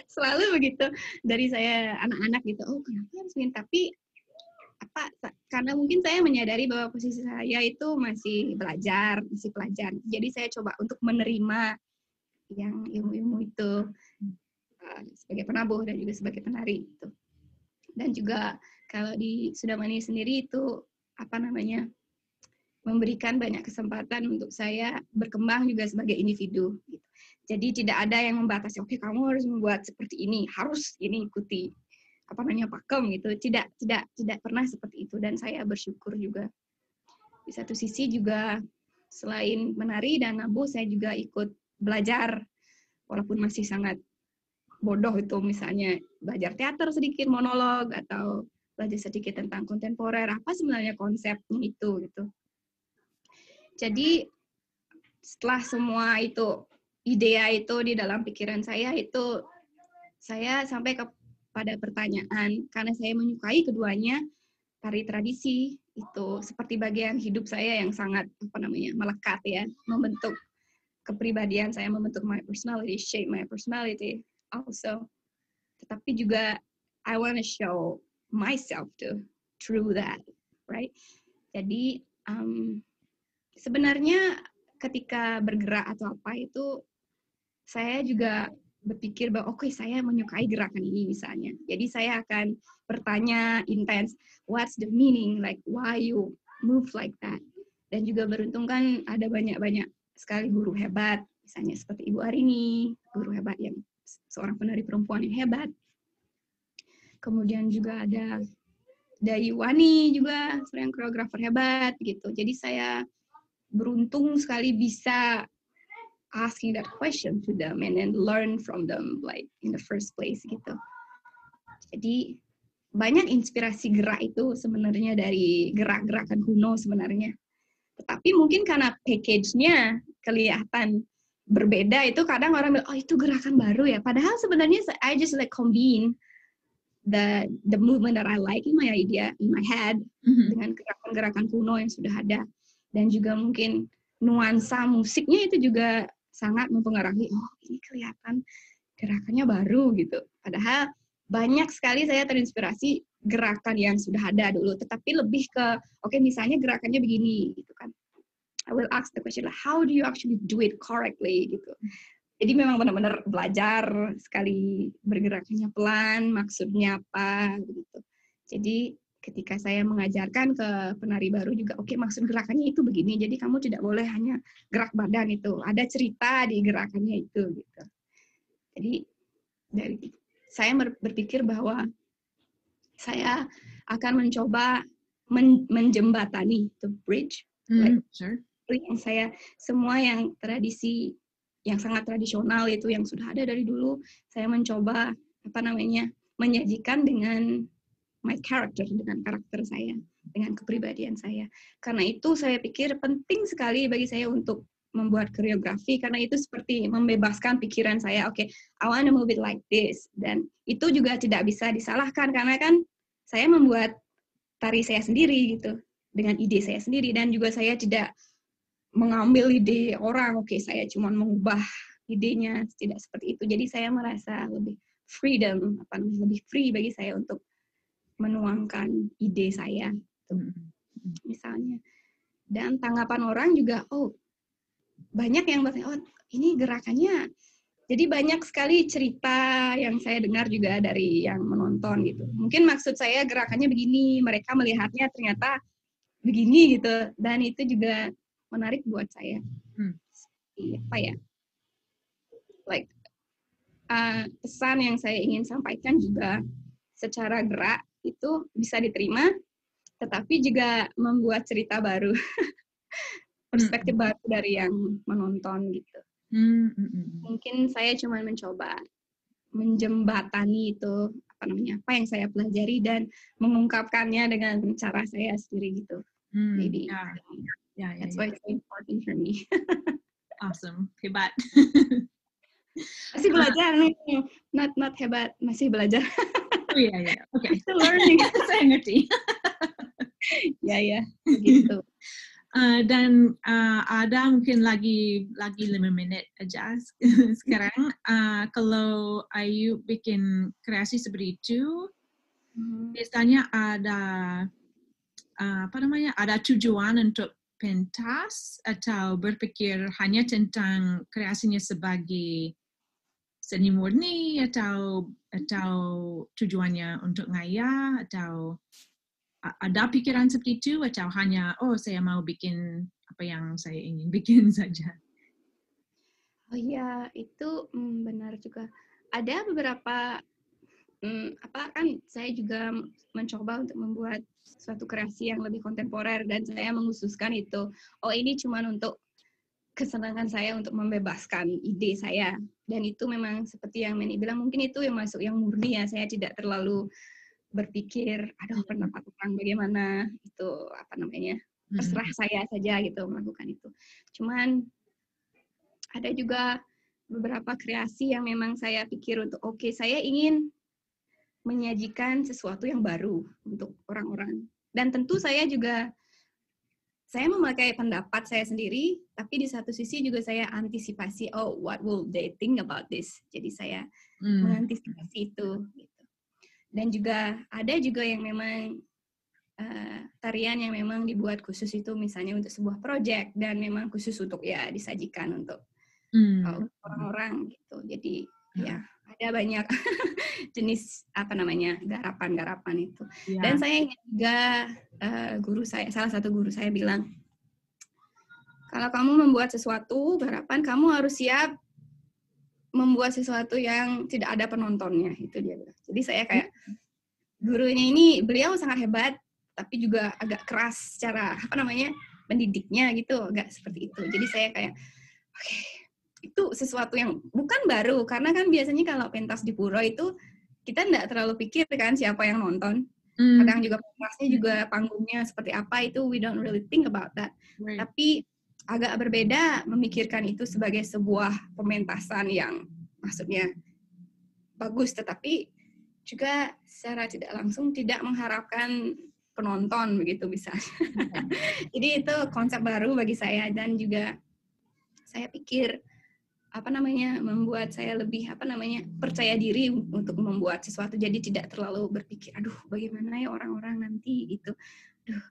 Selalu begitu dari saya anak-anak gitu, oh kenapa harus begini, tapi karena mungkin saya menyadari bahwa posisi saya itu masih pelajar. Jadi saya coba untuk menerima yang ilmu-ilmu itu sebagai penabuh dan juga sebagai penari itu. Dan juga kalau di Sudamani sendiri itu memberikan banyak kesempatan untuk saya berkembang juga sebagai individu gitu. Jadi tidak ada yang membatasi, oke kamu harus membuat seperti ini, harus ini ikuti pakem gitu. Tidak pernah seperti itu, dan saya bersyukur juga. Di satu sisi juga selain menari dan nabuh, saya juga ikut belajar walaupun masih sangat bodoh itu, misalnya belajar teater sedikit, monolog, atau belajar sedikit tentang kontemporer, apa sebenarnya konsepnya itu gitu. Jadi setelah semua itu idea itu di dalam pikiran saya itu, saya sampai kepada pertanyaan, karena saya menyukai keduanya, tari tradisi itu seperti bagian hidup saya yang sangat melekat ya, membentuk kepribadian saya, membentuk my personality, shape my personality also. Tetapi juga I want to show myself through that, right? Jadi sebenarnya ketika bergerak atau apa itu, saya juga berpikir bahwa oke, saya menyukai gerakan ini misalnya. Jadi saya akan bertanya intens, what's the meaning, like why you move like that. Dan juga beruntung kan ada banyak sekali guru hebat, misalnya seperti Ibu Arini, guru hebat yang seorang penari perempuan yang hebat. Kemudian juga ada Dayuwani juga, seorang koreografer hebat gitu. Jadi saya beruntung sekali bisa asking that question to them and then learn from them like in the first place gitu. Jadi banyak inspirasi gerak itu sebenarnya dari gerak-gerakan kuno sebenarnya. Tetapi mungkin karena package-nya kelihatan berbeda, itu kadang orang bilang, oh itu gerakan baru ya. Padahal sebenarnya I just like combine the movement that I like in my idea, in my head, dengan gerakan-gerakan kuno yang sudah ada. Dan juga mungkin nuansa musiknya itu juga sangat mempengaruhi, oh ini kelihatan gerakannya baru gitu. Padahal banyak sekali saya terinspirasi gerakan yang sudah ada dulu, tetapi lebih ke, oke, misalnya gerakannya begini gitu kan. I will ask the question, how do you actually do it correctly gitu. Jadi memang benar-benar belajar sekali, bergeraknya pelan, maksudnya apa begitu. Jadi ketika saya mengajarkan ke penari baru juga, oke, maksud gerakannya itu begini. Jadi kamu tidak boleh hanya gerak badan itu, ada cerita di gerakannya itu gitu. Jadi dari saya berpikir bahwa saya akan mencoba menjembatani, to bridge, Sure. yang saya semua yang tradisi yang sangat tradisional itu yang sudah ada dari dulu, saya mencoba menyajikan dengan my character, dengan karakter saya, dengan kepribadian saya. Karena itu saya pikir penting sekali bagi saya untuk membuat koreografi, karena itu seperti membebaskan pikiran saya. Oke, I want to move it like this. Dan itu juga tidak bisa disalahkan, karena kan saya membuat tari saya sendiri gitu, dengan ide saya sendiri, dan juga saya tidak mengambil ide orang. Oke, saya cuma mengubah idenya, tidak seperti itu. Jadi saya merasa lebih freedom, lebih free bagi saya untuk menuangkan ide saya, misalnya. Dan tanggapan orang juga, oh banyak yang bertanya, oh ini gerakannya. Jadi banyak sekali cerita yang saya dengar juga dari yang menonton gitu. Mungkin maksud saya gerakannya begini, mereka melihatnya ternyata begini gitu. Dan itu juga menarik buat saya. Apa ya? Like pesan yang saya ingin sampaikan juga secara gerak itu bisa diterima, tetapi juga membuat cerita baru, perspektif baru dari yang menonton gitu. Mungkin saya cuma mencoba menjembatani itu apa yang saya pelajari dan mengungkapkannya dengan cara saya sendiri gitu. Maybe that's why it's so important for me. Awesome, hebat. Masih belajar, not hebat, masih belajar. Oh iya, oke. Still learning. Saya ngerti. Ya, gitu. Dan ada mungkin lagi 5 menit aja sekarang. Kalau Ayu bikin kreasi seperti itu, biasanya ada ada tujuan untuk pentas atau berpikir hanya tentang kreasinya sebagai seni murni atau tujuannya untuk ngaya, atau ada pikiran seperti itu, atau hanya saya mau bikin apa yang saya ingin bikin saja? Oh iya, itu benar juga. Ada beberapa kan saya juga mencoba untuk membuat suatu kreasi yang lebih kontemporer, dan saya mengkhususkan itu. Oh, ini cuma untuk kesenangan saya, untuk membebaskan ide saya. Dan itu memang seperti yang Manny bilang, mungkin itu yang masuk yang murni ya. Saya tidak terlalu berpikir, aduh pendapat orang bagaimana, itu terserah saya saja gitu melakukan itu. Cuman ada juga beberapa kreasi yang memang saya pikir untuk saya ingin menyajikan sesuatu yang baru untuk orang-orang. Dan tentu saya memakai pendapat saya sendiri, tapi di satu sisi juga saya antisipasi, what will they think about this? Jadi saya mengantisipasi itu. Gitu. Dan juga ada juga yang memang tarian yang memang dibuat khusus itu misalnya untuk sebuah project, dan memang khusus untuk disajikan untuk orang-orang gitu. Jadi ada banyak jenis garapan-garapan itu. Dan saya ingat juga salah satu guru saya bilang, kalau kamu membuat sesuatu garapan, kamu harus siap membuat sesuatu yang tidak ada penontonnya, itu dia bilang. Jadi saya kayak gurunya ini, beliau sangat hebat, tapi juga agak keras secara mendidiknya gitu, agak seperti itu. Jadi saya kayak itu sesuatu yang bukan baru, karena kan biasanya kalau pentas di pura itu kita nggak terlalu pikir kan siapa yang nonton. Kadang juga pentasnya juga panggungnya seperti apa, itu we don't really think about that. Right. Tapi agak berbeda memikirkan itu sebagai sebuah pementasan yang maksudnya bagus, tetapi juga secara tidak langsung tidak mengharapkan penonton begitu misalnya. Jadi itu konsep baru bagi saya, dan juga saya pikir membuat saya lebih percaya diri untuk membuat sesuatu. Jadi tidak terlalu berpikir, aduh bagaimana ya orang-orang nanti gitu, aduh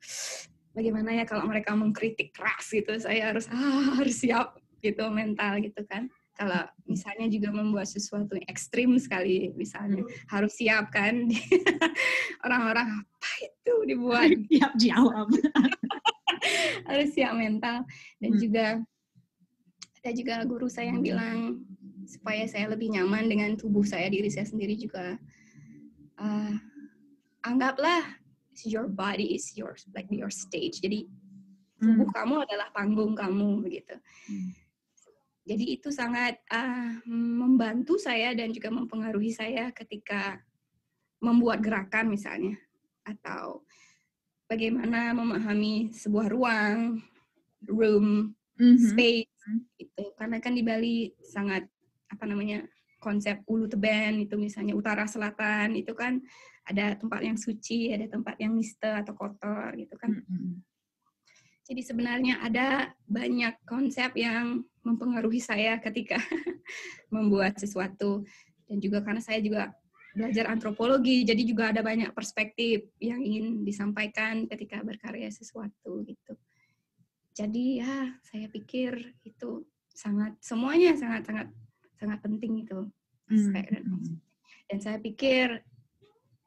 bagaimana ya kalau mereka mengkritik keras gitu, saya harus siap gitu mental gitu kan. kalau misalnya juga membuat sesuatu yang ekstrim sekali, misalnya harus siap kan orang-orang apa itu dibuat Siap jawab. harus siap mental. Dan juga ada juga guru saya yang bilang supaya saya lebih nyaman dengan tubuh saya, diri saya sendiri juga, anggaplah your body is yours, like your stage. Jadi tubuh kamu adalah panggung kamu begitu. Jadi itu sangat membantu saya dan juga mempengaruhi saya ketika membuat gerakan misalnya, atau bagaimana memahami sebuah ruang, room, space itu. Karena kan di Bali sangat konsep ulu teben itu, misalnya utara selatan itu kan ada tempat yang suci, ada tempat yang nista atau kotor gitu kan. Jadi sebenarnya ada banyak konsep yang mempengaruhi saya ketika membuat sesuatu. Dan juga karena saya juga belajar antropologi, jadi juga ada banyak perspektif yang ingin disampaikan ketika berkarya sesuatu gitu. Jadi ya saya pikir itu semuanya sangat penting itu aspek. Dan saya pikir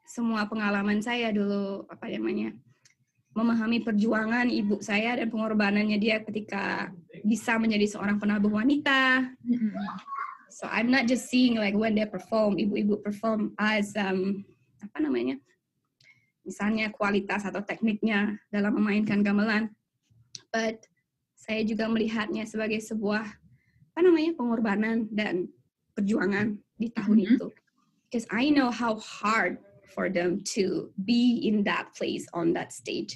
semua pengalaman saya dulu memahami perjuangan ibu saya dan pengorbanannya dia ketika bisa menjadi seorang penabuh wanita. So I'm not just seeing like when they perform, ibu-ibu perform as misalnya kualitas atau tekniknya dalam memainkan gamelan, but saya juga melihatnya sebagai sebuah pengorbanan dan perjuangan di tahun itu. Because I know how hard for them to be in that place on that stage.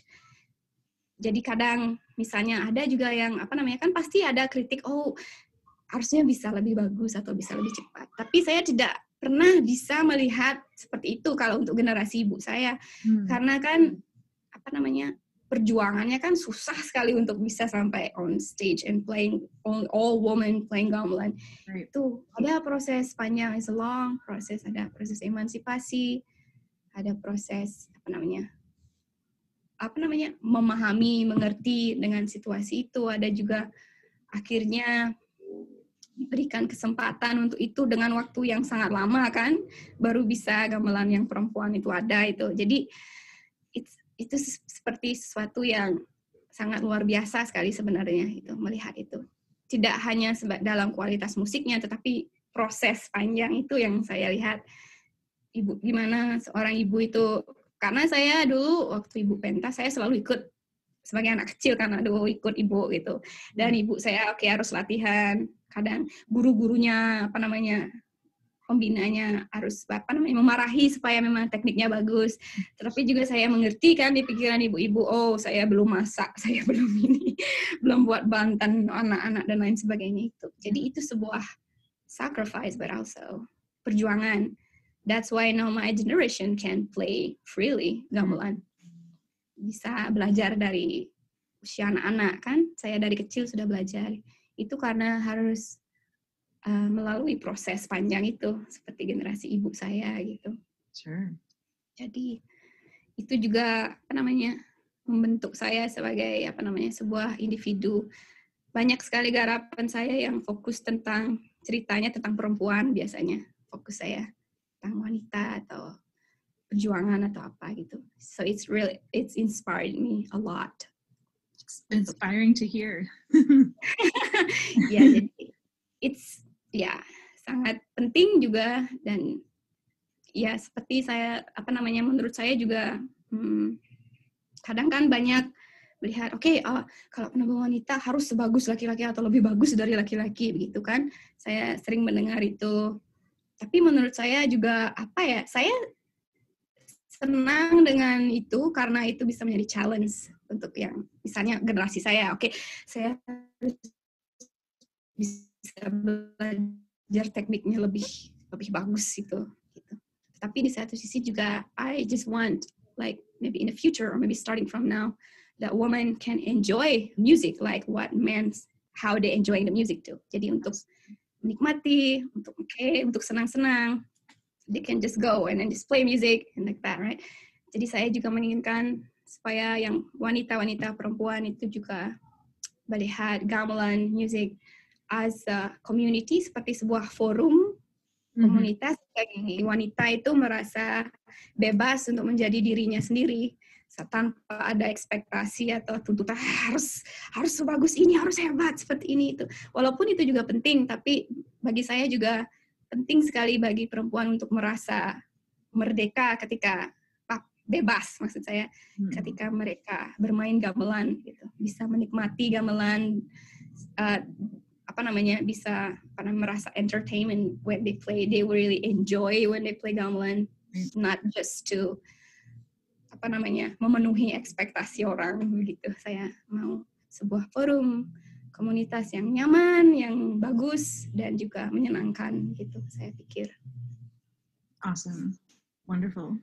Jadi kadang misalnya ada juga yang kan pasti ada kritik, oh harusnya bisa lebih bagus atau bisa lebih cepat. Tapi saya tidak pernah bisa melihat seperti itu kalau untuk generasi ibu saya. Karena kan perjuangannya kan susah sekali untuk bisa sampai on stage and playing all women playing gamelan. Right. Itu ada proses panjang, it's a long process, ada proses emansipasi, ada proses memahami, mengerti dengan situasi itu, ada juga akhirnya diberikan kesempatan untuk itu dengan waktu yang sangat lama kan, baru bisa gamelan yang perempuan itu ada itu. Jadi itu seperti sesuatu yang sangat luar biasa sekali sebenarnya itu, melihat itu. Tidak hanya dalam kualitas musiknya, tetapi proses panjang itu yang saya lihat. Gimana seorang ibu itu, karena saya dulu waktu ibu pentas, saya selalu ikut sebagai anak kecil karena dulu ikut ibu gitu. Dan ibu saya harus latihan, kadang guru-gurunya pembinanya harus memarahi supaya memang tekniknya bagus. Tetapi juga saya mengerti kan di pikiran ibu-ibu, oh saya belum masak, saya belum belum buat bantan anak-anak dan lain sebagainya itu. Jadi itu sebuah sacrifice, but also perjuangan. That's why now my generation can play freely gamelan. Bisa belajar dari usia anak-anak kan. Saya dari kecil sudah belajar. Itu karena harus melalui proses panjang itu, seperti generasi ibu saya gitu. Sure. Jadi itu juga membentuk saya sebagai sebuah individu. Banyak sekali garapan saya yang fokus tentang ceritanya tentang perempuan, biasanya fokus saya tentang wanita atau perjuangan atau apa gitu. So it's inspired me a lot. It's inspiring to hear. Ya, jadi sangat penting juga. Dan ya seperti saya menurut saya juga kadang kan banyak melihat kalau penabuh wanita harus sebagus laki-laki atau lebih bagus dari laki-laki begitu kan. Saya sering mendengar itu. Tapi menurut saya juga saya senang dengan itu karena itu bisa menjadi challenge untuk yang misalnya generasi saya. Saya bisa belajar tekniknya lebih bagus gitu. Tapi di satu sisi juga I just want like maybe in the future or maybe starting from now that women can enjoy music like what men how they enjoy the music too. Jadi untuk menikmati, untuk senang-senang, they can just go and then just play music and like that, right? Jadi saya juga menginginkan supaya yang wanita-wanita perempuan itu juga melihat gamelan music as a community, seperti sebuah forum komunitas, bagi wanita itu merasa bebas untuk menjadi dirinya sendiri tanpa ada ekspektasi atau tuntutan harus sebagus ini, harus hebat seperti ini itu. Walaupun itu juga penting, tapi bagi saya juga penting sekali bagi perempuan untuk merasa merdeka ketika bebas, maksud saya ketika mereka bermain gamelan gitu, bisa menikmati gamelan, bisa merasa entertainment when they play. They really enjoy when they play gamelan, not just to memenuhi ekspektasi orang begitu. Saya mau sebuah forum komunitas yang nyaman, yang bagus dan juga menyenangkan gitu, saya pikir. Awesome. Wonderful.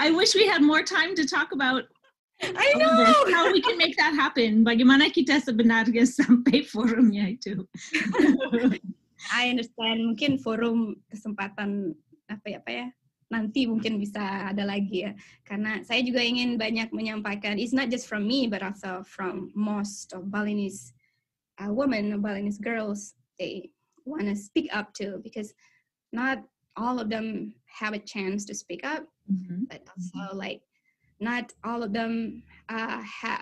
I wish we had more time to talk about I know. How we can make that happen. Bagaimana kita sebenarnya sampai forumnya itu. I understand. Mungkin forum kesempatan nanti mungkin bisa ada lagi ya. Karena saya juga ingin banyak menyampaikan. It's not just from me, but also from most of Balinese women, Balinese girls. They want to speak up too, because not all of them have a chance to speak up, but also not all of them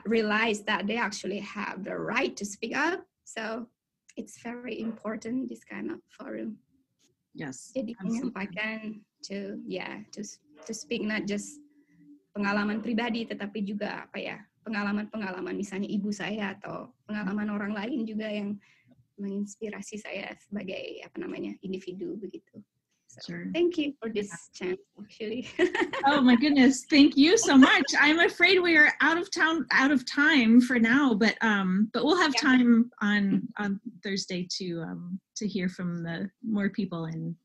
realize that they actually have the right to speak up. So it's very important, this kind of forum. Yes. Jadi menyampaikan to speak not just pengalaman pribadi, tetapi juga pengalaman-pengalaman misalnya ibu saya atau pengalaman orang lain juga yang menginspirasi saya sebagai individu begitu. So, sure. Thank you for this chance, actually. Oh my goodness, thank you so much. I'm afraid we are out of time for now, but we'll have time on Thursday to hear from the more people and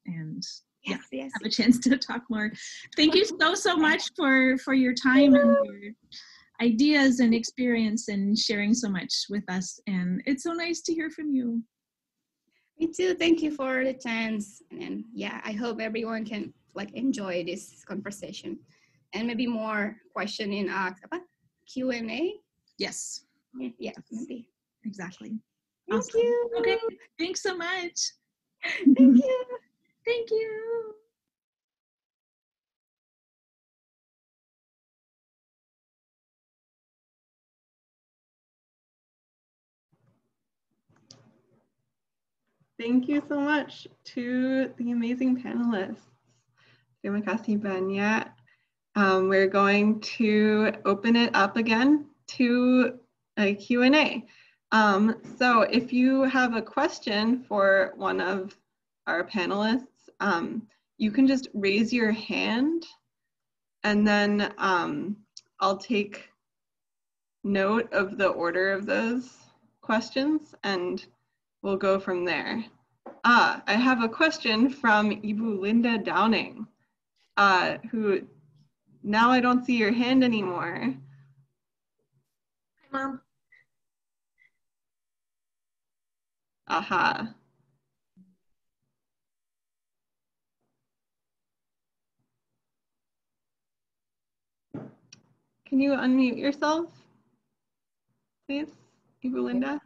yes. have a chance to talk more. Thank you so much for your time and your ideas and experience and sharing so much with us. And it's so nice to hear from you. Me too. Thank you for the chance. And I hope everyone can enjoy this conversation. And maybe more question in Q&A? Yes. Yeah, maybe. Exactly. Thank awesome. you. Okay. Thanks so much. Thank you. Thank you. Thank you so much to the amazing panelists. Terima kasih banyak. We're going to open it up again to a Q&A. So if you have a question for one of our panelists, you can just raise your hand, and then I'll take note of the order of those questions and we'll go from there. I have a question from Ibu Linda Downing, who, now I don't see your hand anymore. Hi, Mom. Aha. Can you unmute yourself, please, Ibu Linda?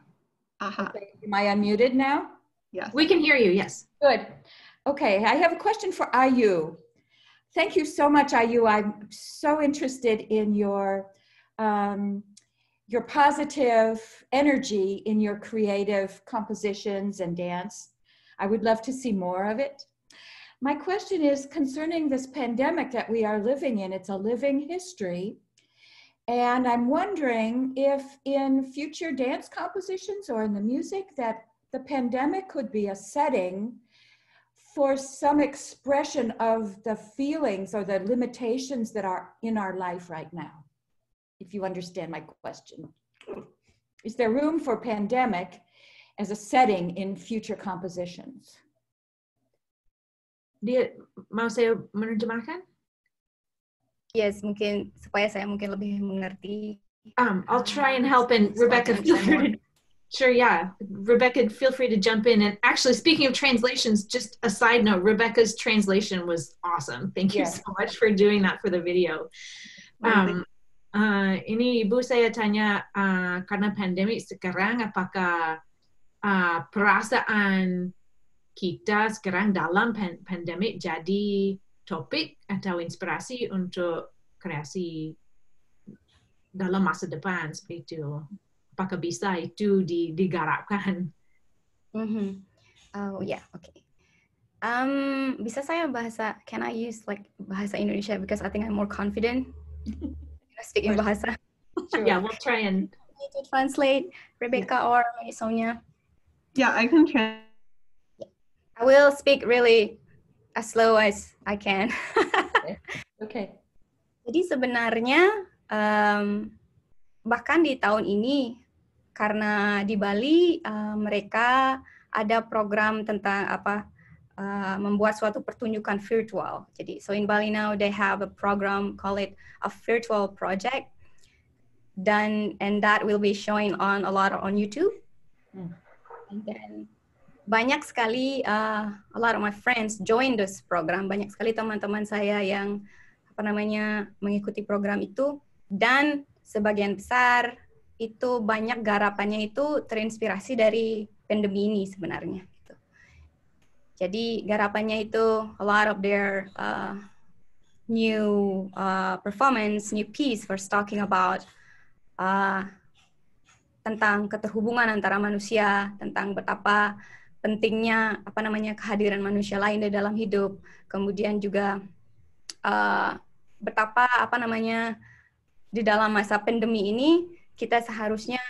Aha. Okay. Am I unmuted now? Yes. We can hear you, yes. Good. Okay, I have a question for Ayu. Thank you so much, Ayu. I'm so interested in your positive energy in your creative compositions and dance. I would love to see more of it. My question is concerning this pandemic that we are living in. It's a living history. And I'm wondering if in future dance compositions or in the music that the pandemic could be a setting for some expression of the feelings or the limitations that are in our life right now, if you understand my question. Is there room for pandemic as a setting in future compositions? Dia mau saya menerjemahkan? Yes, mungkin supaya saya mungkin lebih mengerti. I'll try and help, and Rebecca, feel free to, sure, yeah. Rebecca, feel free to jump in. And actually, speaking of translations, just a side note, Rebecca's translation was awesome. Thank you so much for doing that for the video. Ini Ibu saya tanya, karena pandemi sekarang, apakah perasaan kita sekarang dalam pandemik jadi topik atau inspirasi untuk kreasi dalam masa depan seperti itu. Apakah bisa itu digarapkan? Oh yeah, okay. Bisa saya can I use like bahasa Indonesia because I think I'm more confident speaking bahasa. Sure. Yeah, we'll try and to translate, Rebecca or Sonia. Yeah, I can translate. I will speak really as slow as I can. Okay. Jadi sebenarnya bahkan di tahun ini karena di Bali mereka ada program tentang membuat suatu pertunjukan virtual. Jadi so in Bali now they have a program called it a virtual project. And that will be showing on a lot on YouTube. And then banyak sekali a lot of my friends join this program. Banyak sekali teman-teman saya yang mengikuti program itu, dan sebagian besar itu banyak garapannya itu terinspirasi dari pandemi ini sebenarnya. Gitu. Jadi garapannya itu a lot of their new performance, new piece was talking about tentang keterhubungan antara manusia, tentang betapa pentingnya kehadiran manusia lain di dalam hidup, kemudian juga betapa di dalam masa pandemi ini kita seharusnya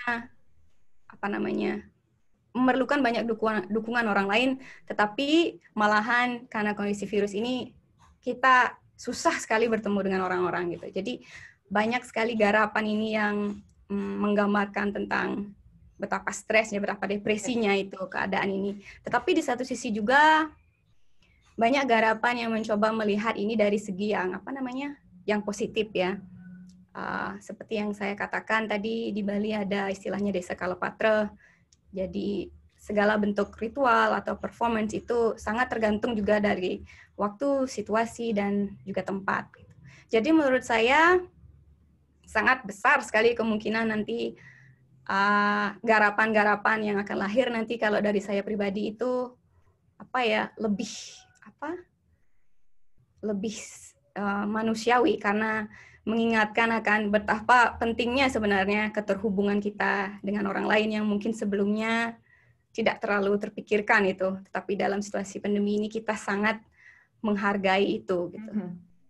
memerlukan banyak dukungan orang lain, tetapi malahan karena kondisi virus ini kita susah sekali bertemu dengan orang-orang gitu. Jadi banyak sekali garapan ini yang menggambarkan tentang betapa stresnya, betapa depresinya itu keadaan ini. Tetapi di satu sisi juga banyak garapan yang mencoba melihat ini dari segi yang yang positif ya. Seperti yang saya katakan tadi, di Bali ada istilahnya desa Kalapatra. Jadi segala bentuk ritual atau performance itu sangat tergantung juga dari waktu, situasi, dan juga tempat. Jadi menurut saya sangat besar sekali kemungkinan nanti garapan-garapan yang akan lahir nanti kalau dari saya pribadi itu lebih manusiawi, karena mengingatkan akan betapa pentingnya sebenarnya keterhubungan kita dengan orang lain yang mungkin sebelumnya tidak terlalu terpikirkan itu, tetapi dalam situasi pandemi ini kita sangat menghargai itu gitu.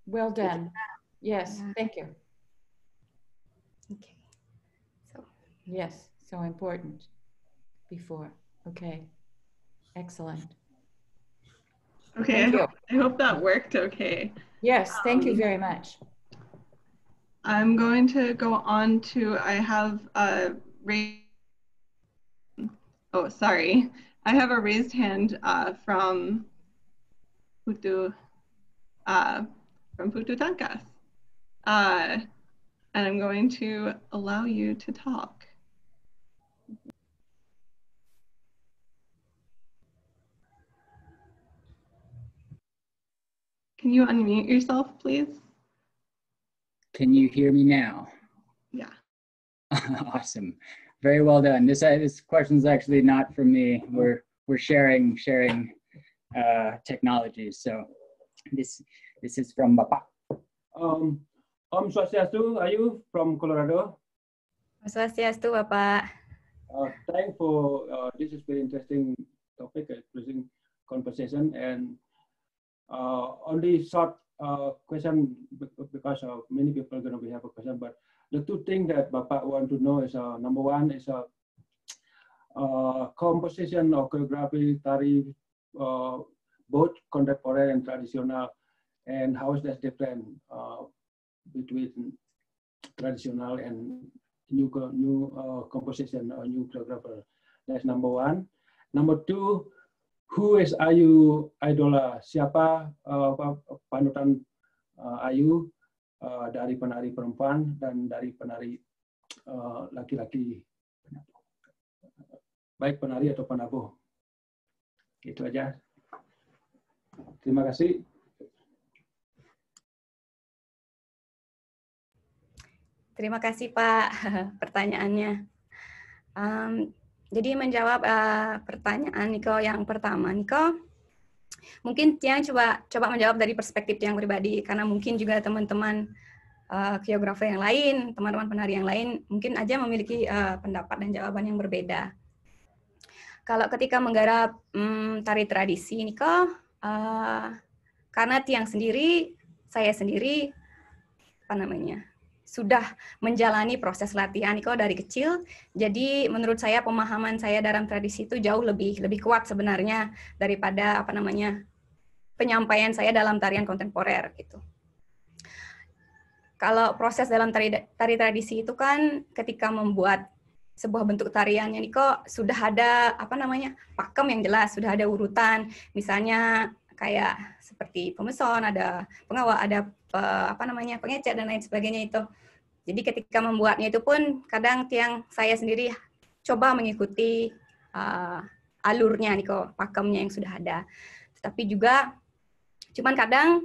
Well done. Yes, thank you. Okay. So. Yes, so important before. Okay. Excellent. Okay, I hope that worked okay. Yes, thank you very much. I'm going to go on to, I have a raised hand from Putu Tangkas. And I'm going to allow you to talk. Can you unmute yourself, please? Can you hear me now? Yeah. Awesome. Very well done. This question is actually not from me. We're sharing technologies. So this is from Bapak. Om Swastiastu, are you from Colorado? Om Swastiastu, Bapak. Thanks for this is very interesting topic, interesting conversation, and only short question because many people are going to have a question. But the two things that Bapak want to know is number one is composition or choreography, tari, both contemporary and traditional, and how is that different between traditional and new composition or new choreographer. That's number one. Number two, who is Ayu idola? Siapa panutan Ayu dari penari perempuan dan dari penari laki-laki, baik penari atau penabuh. Itu aja. Terima kasih. Terima kasih Pak pertanyaannya. Jadi menjawab pertanyaan Niko yang pertama, Niko, mungkin Tiang coba menjawab dari perspektif Tiang pribadi, karena mungkin juga teman-teman koreografer yang lain, teman-teman penari yang lain, mungkin aja memiliki pendapat dan jawaban yang berbeda. Kalau ketika menggarap tari tradisi, Niko, karena Tiang sendiri, saya sendiri, sudah menjalani proses latihan Niko dari kecil. Jadi menurut saya pemahaman saya dalam tradisi itu jauh lebih kuat sebenarnya daripada penyampaian saya dalam tarian kontemporer gitu. Kalau proses dalam tari tradisi itu kan ketika membuat sebuah bentuk tariannya Niko sudah ada pakem yang jelas, sudah ada urutan, misalnya kayak seperti pemeson, ada pengawal, ada pengecek dan lain sebagainya itu. Jadi ketika membuatnya itu pun kadang saya sendiri coba mengikuti alurnya Niko, pakemnya yang sudah ada. Tetapi juga cuman kadang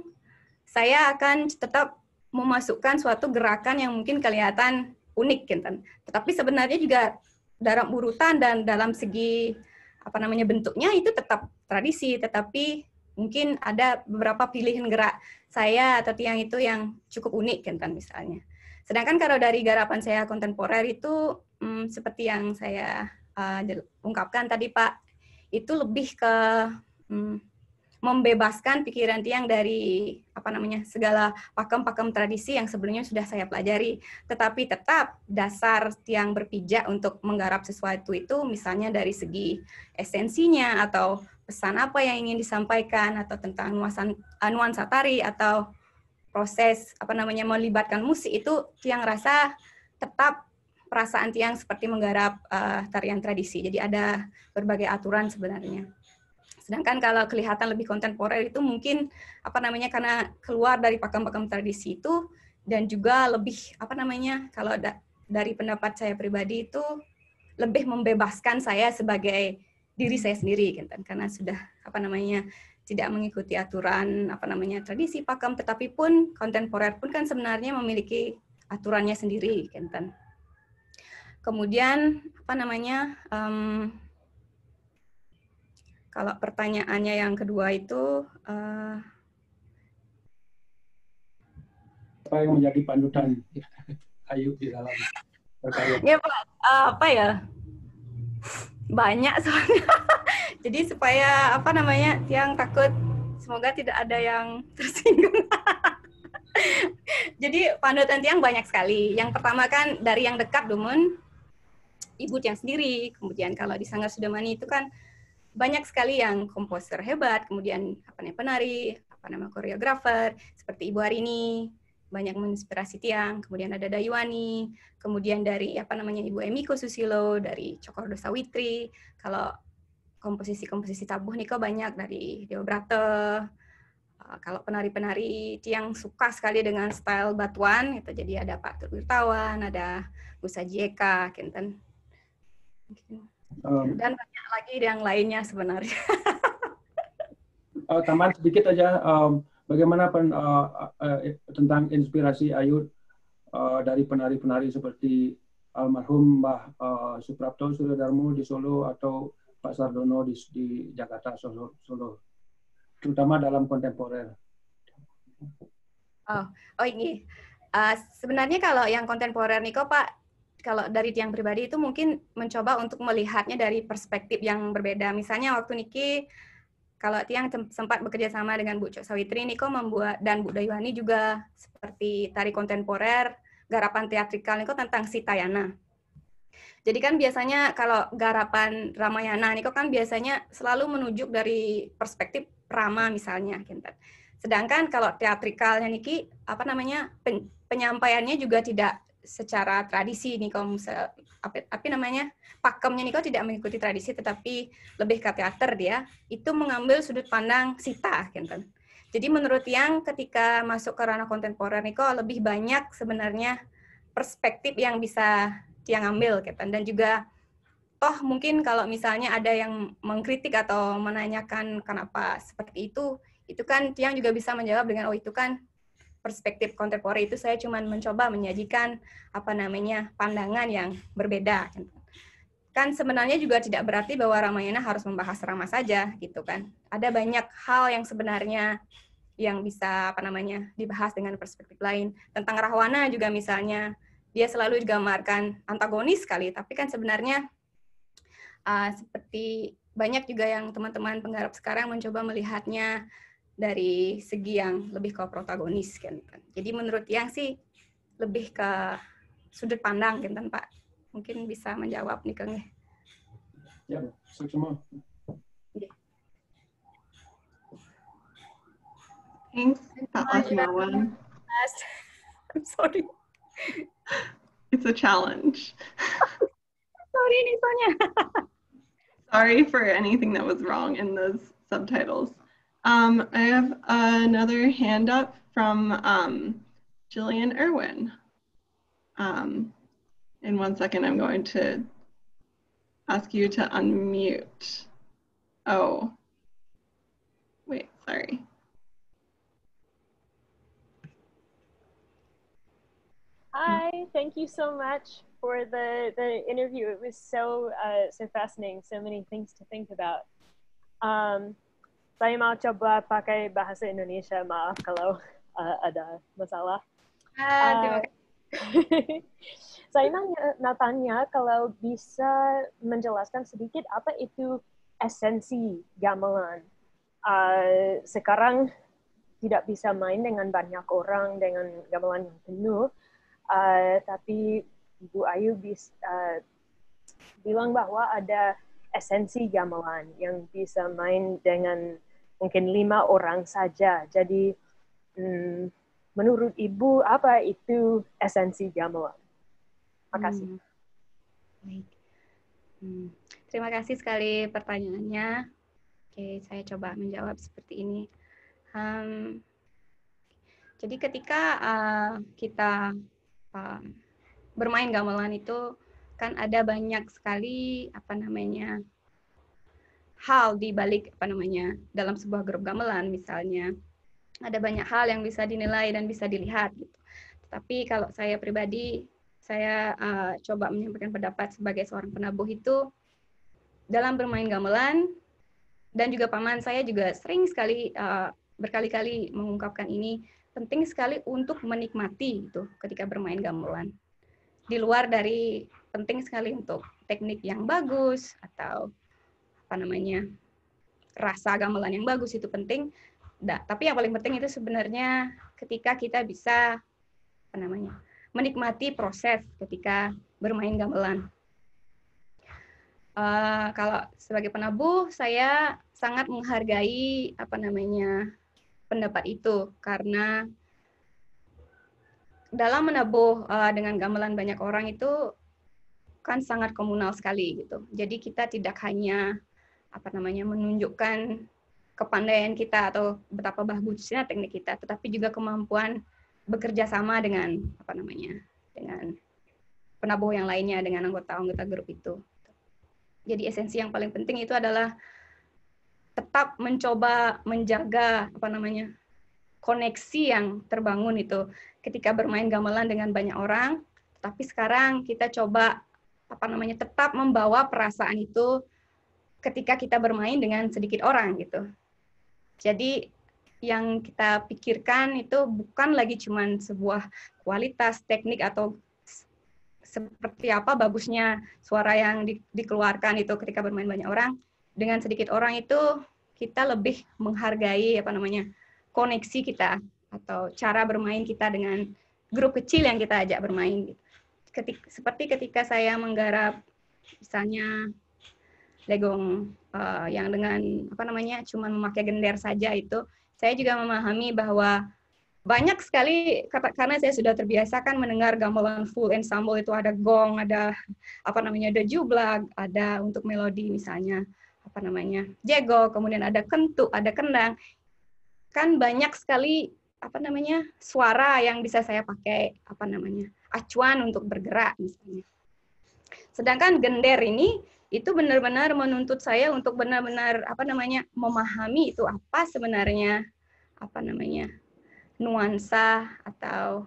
saya akan tetap memasukkan suatu gerakan yang mungkin kelihatan unik gitu. Tetapi sebenarnya juga dalam urutan dan dalam segi bentuknya itu tetap tradisi, tetapi mungkin ada beberapa pilihan gerak saya atau Tiang itu yang cukup unik gitu misalnya. Sedangkan kalau dari garapan saya kontemporer itu seperti yang saya ungkapkan tadi Pak, itu lebih ke membebaskan pikiran Tiang dari segala pakem-pakem tradisi yang sebelumnya sudah saya pelajari, tetapi tetap dasar Tiang berpijak untuk menggarap sesuatu itu misalnya dari segi esensinya atau pesan apa yang ingin disampaikan atau tentang nuansa tari atau proses melibatkan musik itu Tiang rasa tetap perasaan Tiang seperti menggarap tarian tradisi. Jadi ada berbagai aturan sebenarnya. Sedangkan kalau kelihatan lebih kontemporer itu mungkin karena keluar dari pakem-pakem tradisi itu dan juga lebih kalau dari pendapat saya pribadi itu lebih membebaskan saya sebagai diri saya sendiri gitu, karena sudah tidak mengikuti aturan tradisi pakem, tetapi pun kontemporer pun kan sebenarnya memiliki aturannya sendiri gitu. Kemudian kalau pertanyaannya yang kedua itu apa yang menjadi panutan Ayu di dalam berkarya? Ya Pak, banyak soalnya. Jadi supaya Tiang takut semoga tidak ada yang tersinggung. Jadi panutan Tiang banyak sekali. Yang pertama kan dari yang dekat Dumun, Ibu Tiang sendiri. Kemudian kalau di Sanggar Sudamani itu kan banyak sekali yang komposer hebat, kemudian penari, koreografer seperti Ibu Arini, banyak menginspirasi Tiang. Kemudian ada Dayuani, kemudian dari Ibu Emiko Susilo, dari Cokordo Sawitri. Kalau komposisi tabuh Niko banyak dari Dewa Brate. Kalau penari-penari Tiang suka sekali dengan style batuan, itu jadi ada Pak Turwirtawan, ada Bu Sajieka, Kinten. Dan banyak lagi yang lainnya sebenarnya. Tambahan sedikit aja, bagaimana tentang inspirasi Ayu dari penari-penari seperti almarhum Mbah Suprapto Suryodarmo di Solo atau Pak Sardono di Jakarta, Solo, terutama dalam kontemporer. Ini sebenarnya kalau yang kontemporer Niko Pak, kalau dari Tiang pribadi itu mungkin mencoba untuk melihatnya dari perspektif yang berbeda. Misalnya waktu Niki, kalau Tiang sempat bekerja sama dengan Bu Cok Sawitri, Niko membuat, dan Bu Dayuani juga seperti tari kontemporer, garapan teatrikal Niko tentang Sitayana. Jadi kan biasanya kalau garapan Ramayana Niko kan biasanya selalu menunjuk dari perspektif Rama misalnya. Sedangkan kalau teatrikalnya Niki, penyampaiannya juga tidak secara tradisi nih, kalau pakemnya Niko tidak mengikuti tradisi, tetapi lebih ke teater dia, itu mengambil sudut pandang Sita. Gitu. Jadi menurut Tiang ketika masuk ke ranah kontemporer Niko lebih banyak sebenarnya perspektif yang bisa Tiang ambil. Gitu. Dan juga toh mungkin kalau misalnya ada yang mengkritik atau menanyakan kenapa seperti itu kan Tiang juga bisa menjawab dengan, oh itu kan perspektif kontemporer, itu saya cuma mencoba menyajikan pandangan yang berbeda. kan sebenarnya juga tidak berarti bahwa Ramayana harus membahas Rama saja gitu kan. Ada banyak hal yang sebenarnya yang bisa dibahas dengan perspektif lain. Tentang Rahwana juga misalnya, dia selalu digambarkan antagonis sekali, tapi kan sebenarnya seperti banyak juga yang teman-teman penggarap sekarang mencoba melihatnya dari segi yang lebih ke protagonis kan. Jadi menurut yang sih lebih ke sudut pandang kan Pak. Mungkin bisa menjawab nih Kang. Ya, semua. Thanks, Pak Lasmawan. I'm sorry. It's a challenge. Sorry nih Sonya. Sorry for anything that was wrong in those subtitles. I have another hand up from Jillian Irwin. In 1 second, I'm going to ask you to unmute. Oh, wait, sorry. Hi, thank you so much for the interview. It was so fascinating, so many things to think about. Saya mau coba pakai bahasa Indonesia, maaf kalau ada masalah. Terima kasih. Saya mau tanya kalau bisa menjelaskan sedikit apa itu esensi gamelan. Sekarang tidak bisa main dengan banyak orang dengan gamelan yang penuh, tapi Ibu Ayu bilang bahwa ada esensi gamelan yang bisa main dengan mungkin 5 orang saja. Jadi menurut Ibu, apa itu esensi gamelan? Terima kasih. Baik. Terima kasih sekali pertanyaannya. Oke, saya coba menjawab seperti ini. Jadi ketika kita bermain gamelan itu kan ada banyak sekali hal di balik dalam sebuah grup gamelan misalnya. Ada banyak hal yang bisa dinilai dan bisa dilihat gitu. Tapi kalau saya pribadi, saya coba menyampaikan pendapat sebagai seorang penabuh itu dalam bermain gamelan, dan juga paman saya juga sering sekali berkali-kali mengungkapkan ini, penting sekali untuk menikmati itu ketika bermain gamelan. Di luar dari penting sekali untuk teknik yang bagus atau rasa gamelan yang bagus itu penting. Tapi yang paling penting itu sebenarnya ketika kita bisa menikmati proses ketika bermain gamelan. Kalau sebagai penabuh saya sangat menghargai pendapat itu, karena dalam menabuh dengan gamelan banyak orang itu kan sangat komunal sekali gitu. Jadi kita tidak hanya menunjukkan kepandaian kita atau betapa bagusnya teknik kita, tetapi juga kemampuan bekerja sama dengan dengan penabuh yang lainnya, dengan anggota-anggota grup itu. Jadi esensi yang paling penting itu adalah tetap mencoba menjaga koneksi yang terbangun itu ketika bermain gamelan dengan banyak orang. Tapi sekarang kita coba tetap membawa perasaan itu ketika kita bermain dengan sedikit orang gitu. Jadi yang kita pikirkan itu bukan lagi cuman sebuah kualitas teknik atau seperti apa bagusnya suara yang dikeluarkan itu ketika bermain banyak orang. Dengan sedikit orang itu kita lebih menghargai koneksi kita atau cara bermain kita dengan grup kecil yang kita ajak bermain. Seperti ketika saya menggarap misalnya legong yang dengan cuman memakai gender saja itu, saya juga memahami bahwa banyak sekali karena saya sudah terbiasa kan mendengar gamelan full ensemble itu ada gong, ada ada jublag, ada untuk melodi misalnya jego, kemudian ada kentuk, ada kendang. Kan banyak sekali suara yang bisa saya pakai acuan untuk bergerak misalnya. Sedangkan gender ini itu benar-benar menuntut saya untuk benar-benar memahami itu apa sebenarnya nuansa atau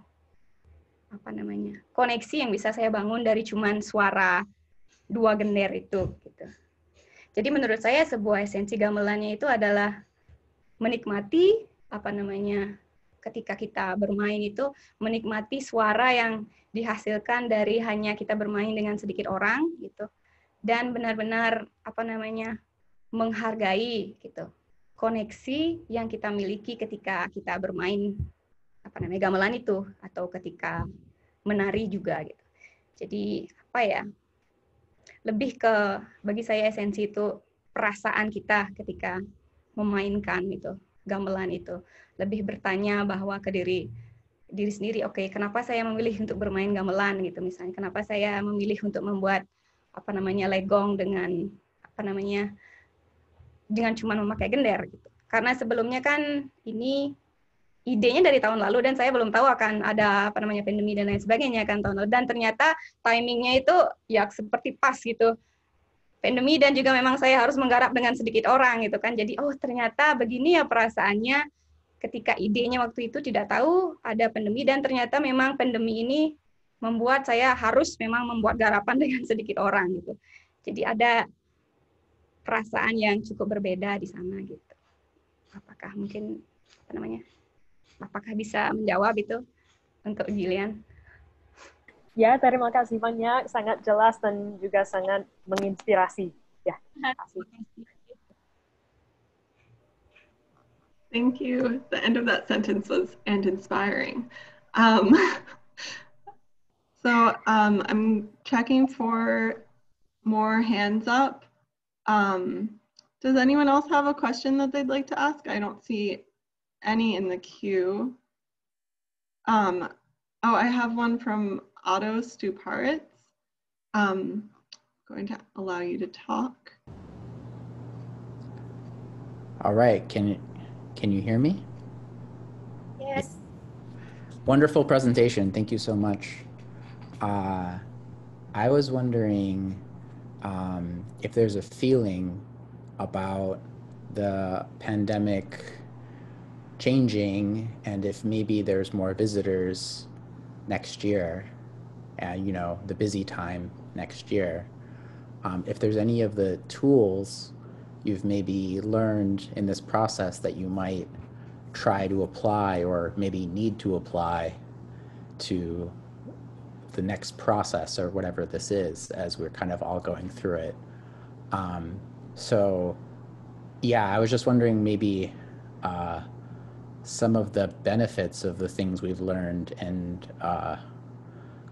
koneksi yang bisa saya bangun dari cuman suara dua gender itu gitu. Jadi menurut saya sebuah esensi gamelannya itu adalah menikmati ketika kita bermain itu menikmati suara yang dihasilkan dari hanya kita bermain dengan sedikit orang gitu, dan benar-benar menghargai gitu koneksi yang kita miliki ketika kita bermain gamelan itu atau ketika menari juga gitu. Jadi lebih ke bagi saya esensi itu perasaan kita ketika memainkan itu gamelan itu, lebih bertanya bahwa ke diri sendiri, oke, kenapa saya memilih untuk bermain gamelan gitu misalnya, kenapa saya memilih untuk membuat legong dengan dengan cuma memakai gender gitu. Karena sebelumnya kan ini idenya dari tahun lalu dan saya belum tahu akan ada pandemi dan lain sebagainya kan tahun lalu, dan ternyata timingnya itu ya seperti pas gitu pandemi, dan juga memang saya harus menggarap dengan sedikit orang gitu kan. Jadi ternyata begini ya perasaannya ketika idenya waktu itu tidak tahu ada pandemi, dan ternyata memang pandemi ini membuat saya harus memang membuat garapan dengan sedikit orang gitu. Jadi ada perasaan yang cukup berbeda di sana gitu. Apakah mungkin apakah bisa menjawab itu untuk Gillian? Ya, terima kasih banyak, sangat jelas dan juga sangat menginspirasi. Ya, terima kasih. Thank you. The end of that sentence was "and inspiring." So I'm checking for more hands up. Does anyone else have a question that they'd like to ask? I don't see any in the queue. Oh, I have one from Otto Stuparitz. Going to allow you to talk. All right, can you hear me? Yes. Wonderful presentation, thank you so much. I was wondering if there's a feeling about the pandemic changing, and if maybe there's more visitors next year, the busy time next year, if there's any of the tools you've maybe learned in this process that you might try to apply or maybe need to apply to the next process or whatever this is as we're kind of all going through it. So yeah, I was just wondering maybe some of the benefits of the things we've learned and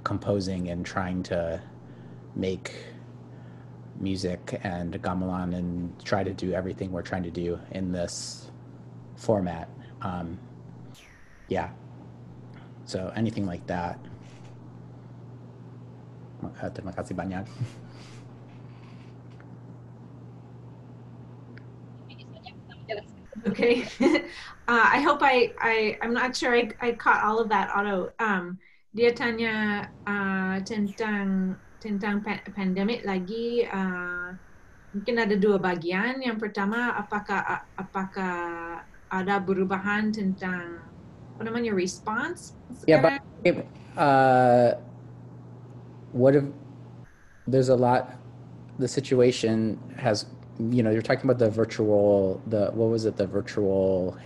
composing and trying to make music and gamelan and try to do everything we're trying to do in this format. Yeah, so anything like that. Terima kasih banyak. Okay. I hope I'm not sure I caught all of that, Otto. Dia tanya tentang pandemik lagi. Mungkin ada dua bagian. Yang pertama, apakah ada perubahan tentang response? Yeah, but what if there's a lot, the situation has, you're talking about the virtual, the virtual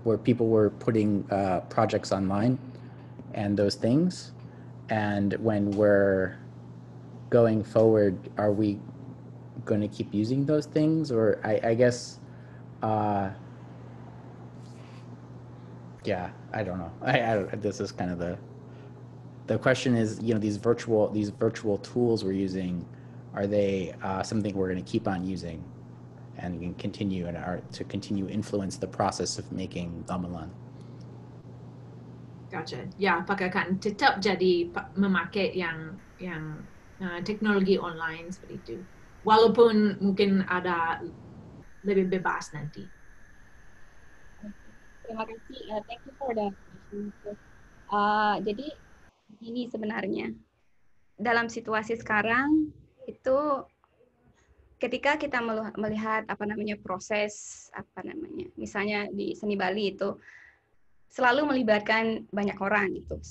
where people were putting projects online and those things. And when we're going forward, are we going to keep using those things? Or I guess, yeah, I don't know. This is kind of the question is, these virtual tools we're using, are they something we're going to keep on using and continue to continue influence the process of making gamelan? Gotcha. Ya, apakah akan tetap jadi memakai yang teknologi online seperti itu, walaupun mungkin ada lebih bebas nanti. Terima kasih. Thank you for that. Jadi ini sebenarnya dalam situasi sekarang itu ketika kita melihat proses misalnya di seni Bali itu selalu melibatkan banyak orang gitu.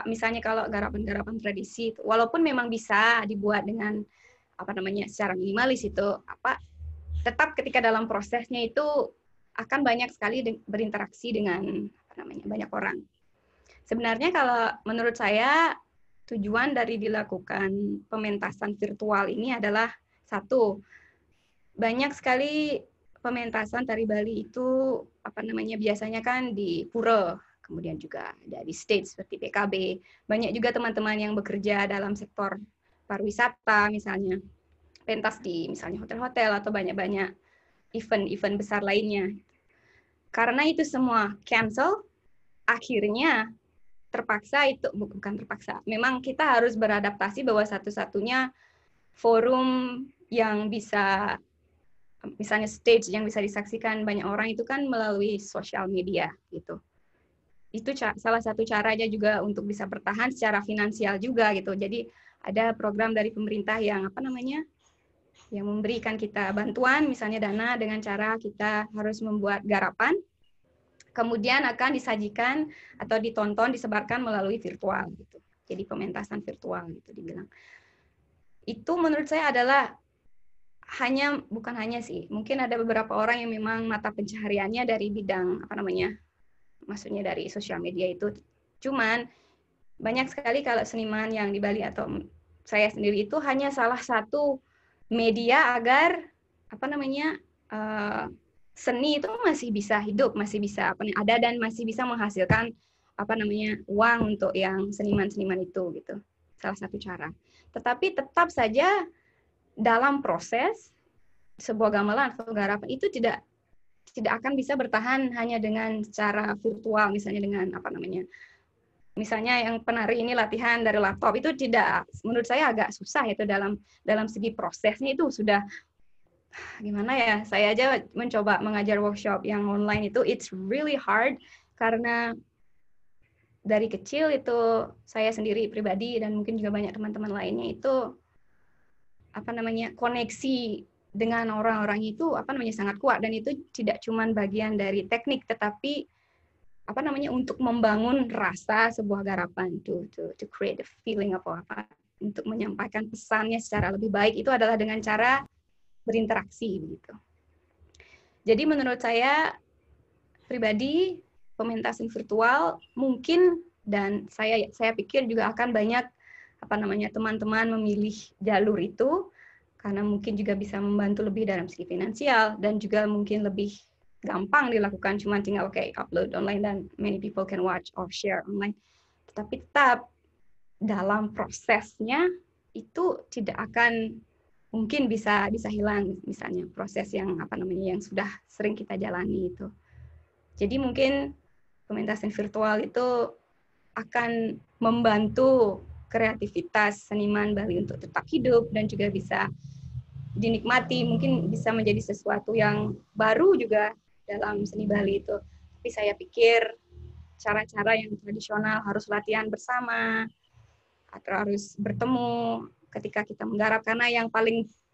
Misalnya kalau garapan-garapan tradisi itu, walaupun memang bisa dibuat dengan secara minimalis itu tetap ketika dalam prosesnya itu akan banyak sekali berinteraksi dengan banyak orang. Sebenarnya kalau menurut saya tujuan dari dilakukan pementasan virtual ini adalah satu, banyak sekali pementasan tari Bali itu biasanya kan di pura, kemudian juga ada di stage seperti PKB. Banyak juga teman-teman yang bekerja dalam sektor pariwisata misalnya, pentas di misalnya hotel-hotel atau banyak-banyak event-event besar lainnya. Karena itu semua cancel, akhirnya memang kita harus beradaptasi bahwa satu-satunya forum yang bisa, misalnya stage yang bisa disaksikan banyak orang itu kan melalui sosial media gitu. Itu salah satu caranya juga untuk bisa bertahan secara finansial juga gitu. Jadi ada program dari pemerintah yang yang memberikan kita bantuan, misalnya dana dengan cara kita harus membuat garapan, kemudian akan disajikan atau ditonton, disebarkan melalui virtual gitu. Jadi pementasan virtual gitu dibilang. Itu menurut saya adalah bukan hanya sih, mungkin ada beberapa orang yang memang mata pencahariannya dari bidang maksudnya dari sosial media itu. Cuman banyak sekali kalau seniman yang di Bali atau saya sendiri itu hanya salah satu media agar seni itu masih bisa hidup, masih bisa ada dan masih bisa menghasilkan uang untuk yang seniman-seniman itu gitu. Salah satu cara. Tetapi tetap saja dalam proses sebuah gamelan atau garapan itu tidak akan bisa bertahan hanya dengan cara virtual, misalnya dengan misalnya yang penari ini latihan dari laptop, itu tidak, menurut saya agak susah itu dalam segi prosesnya itu sudah gimana ya. Saya aja mencoba mengajar workshop yang online itu it's really hard karena dari kecil itu saya sendiri pribadi dan mungkin juga banyak teman-teman lainnya itu koneksi dengan orang-orang itu sangat kuat, dan itu tidak cuma bagian dari teknik tetapi untuk membangun rasa sebuah garapan to create a feeling untuk menyampaikan pesannya secara lebih baik itu adalah dengan cara berinteraksi begitu. Jadi menurut saya pribadi pementasan virtual mungkin, dan saya pikir juga akan banyak teman-teman memilih jalur itu karena mungkin juga bisa membantu lebih dalam segi finansial dan juga mungkin lebih gampang dilakukan, cuma tinggal upload online dan many people can watch or share online. Tetapi tetap dalam prosesnya itu tidak akan mungkin bisa hilang, misalnya proses yang yang sudah sering kita jalani itu. Jadi mungkin pementasan virtual itu akan membantu kreativitas seniman Bali untuk tetap hidup dan juga bisa dinikmati, mungkin bisa menjadi sesuatu yang baru juga dalam seni Bali itu. Tapi saya pikir cara-cara yang tradisional harus latihan bersama atau harus bertemu ketika kita menggarap, karena yang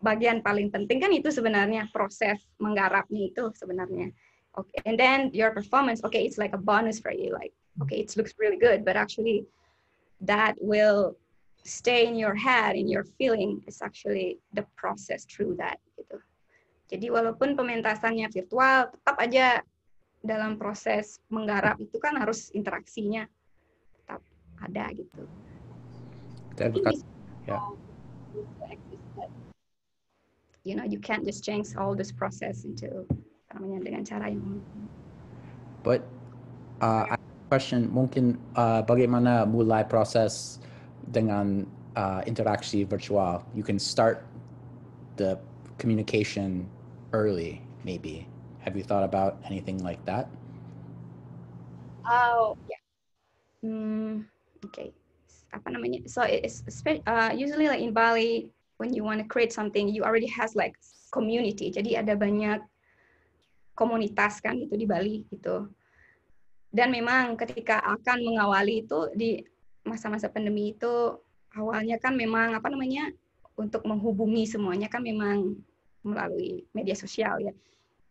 bagian paling penting kan itu sebenarnya proses menggarapnya itu sebenarnya. Okay, and then your performance, it's like a bonus for you, it looks really good, but actually that will stay in your head, in your feeling, is actually the process through that gitu. Jadi walaupun pementasannya virtual, tetap aja dalam proses menggarap itu kan harus interaksinya tetap ada gitu. You can't just change all this process into dengan cara yang. But I have a question, mungkin bagaimana mulai proses dengan interaksi virtual? You can start the communication early, maybe. Have you thought about anything like that? Oh, yeah. Okay. So it's usually like in Bali, when you want to create something, you already has like community. Jadi ada banyak komunitas kan itu di Bali gitu. Dan memang ketika akan mengawali itu di masa-masa pandemi itu awalnya kan memang untuk menghubungi semuanya kan memang melalui media sosial ya.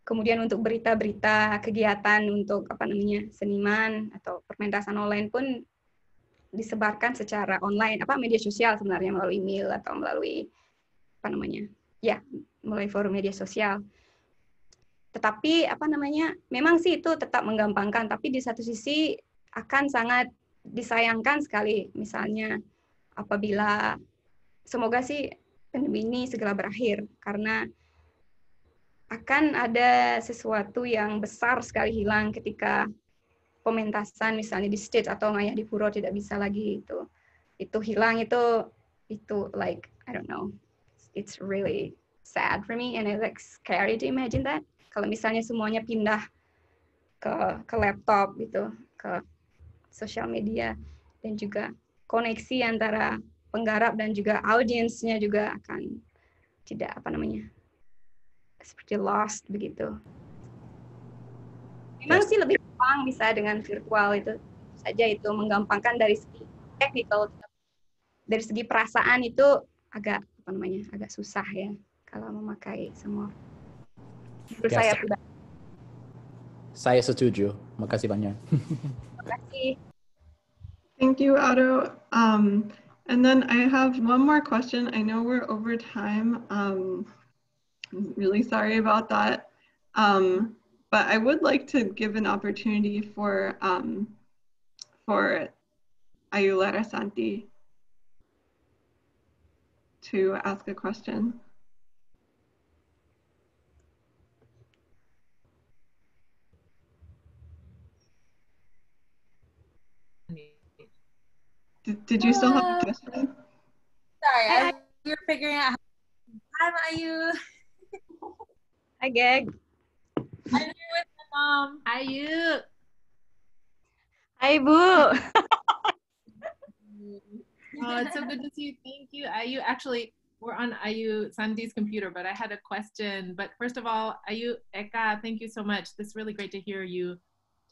Kemudian untuk berita-berita kegiatan untuk seniman atau pementasan online pun disebarkan secara online, media sosial sebenarnya, melalui email atau melalui melalui forum media sosial. Tetapi memang sih itu tetap menggampangkan, tapi di satu sisi akan sangat disayangkan sekali, misalnya apabila semoga sih pandemi ini segera berakhir, karena akan ada sesuatu yang besar sekali hilang ketika pementasan misalnya di stage atau Ngayah di Puro tidak bisa lagi, itu hilang, itu like I don't know, it's really sad for me and it's like scary to imagine that. Kalau misalnya semuanya pindah ke laptop gitu, ke sosial media, dan juga koneksi antara penggarap dan juga audiensnya juga akan tidak seperti lost begitu. Memang sih lebih gampang bisa dengan virtual itu saja, itu menggampangkan dari segi technical, dari segi perasaan itu agak agak susah ya kalau memakai semua. Yes. Saya setuju. Makasih banyak. Terima kasih. Thank you, Otto. And then I have one more question. I know we're over time. I'm really sorry about that. But I would like to give an opportunity for Ayu Larasanti to ask a question. Did you still have a question? Sorry, we were figuring out. Hi, Ayu. Hi, Geg. I'm here with my mom. Ayu. Hi, Bu. Oh, it's so good to see you. Thank you, Ayu. Actually, we're on Ayu Santi's computer, but I had a question. But first of all, Ayu, Eka, thank you so much. It's really great to hear you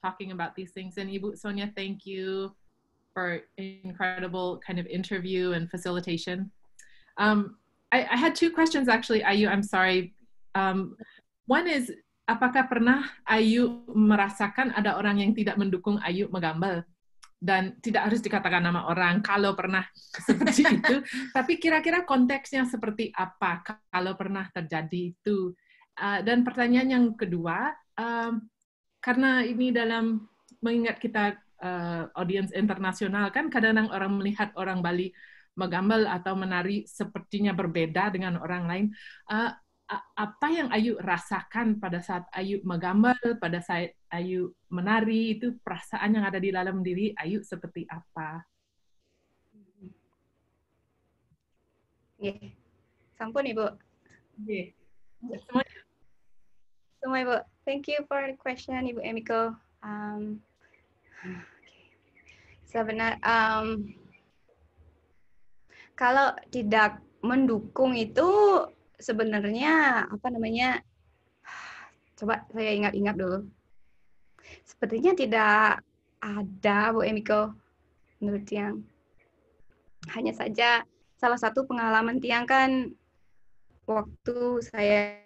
talking about these things. And Ibu Sonia, thank you for incredible kind of interview and facilitation. I had two questions actually, Ayu, I'm sorry. One is, apakah pernah Ayu merasakan ada orang yang tidak mendukung Ayu menggambal? Dan tidak harus dikatakan nama orang kalau pernah seperti itu, tapi kira-kira konteksnya seperti apa kalau pernah terjadi itu. Dan pertanyaan yang kedua, karena ini dalam mengingat kita audiens internasional, kan kadang-kadang orang melihat orang Bali menggambal atau menari sepertinya berbeda dengan orang lain. Apa yang Ayu rasakan pada saat Ayu menggambal, pada saat Ayu menari, itu perasaan yang ada di dalam diri Ayu seperti apa? Sampun Ibu. Semua Ibu. Thank you for the question, Ibu Emiko. Kalau tidak mendukung itu sebenarnya coba saya ingat-ingat dulu. Sepertinya tidak ada, Bu Emiko, menurut Tiang. Hanya saja salah satu pengalaman Tiang kan waktu saya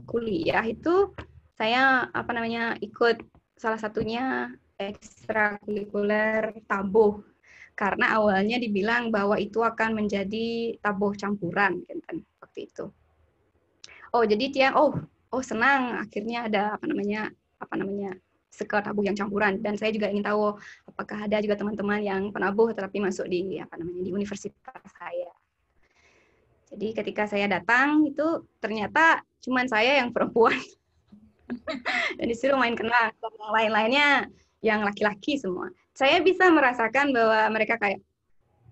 kuliah itu saya ikut salah satunya ekstrakurikuler tabuh, karena awalnya dibilang bahwa itu akan menjadi tabuh campuran kan waktu itu. Oh, jadi Tiang senang akhirnya ada sekolah tabuh yang campuran, dan saya juga ingin tahu apakah ada juga teman-teman yang penabuh tetapi masuk di di universitas saya. Jadi ketika saya datang itu ternyata cuman saya yang perempuan. Dan disuruh main kenal, yang lain-lainnya yang laki-laki semua. Saya bisa merasakan bahwa mereka kayak,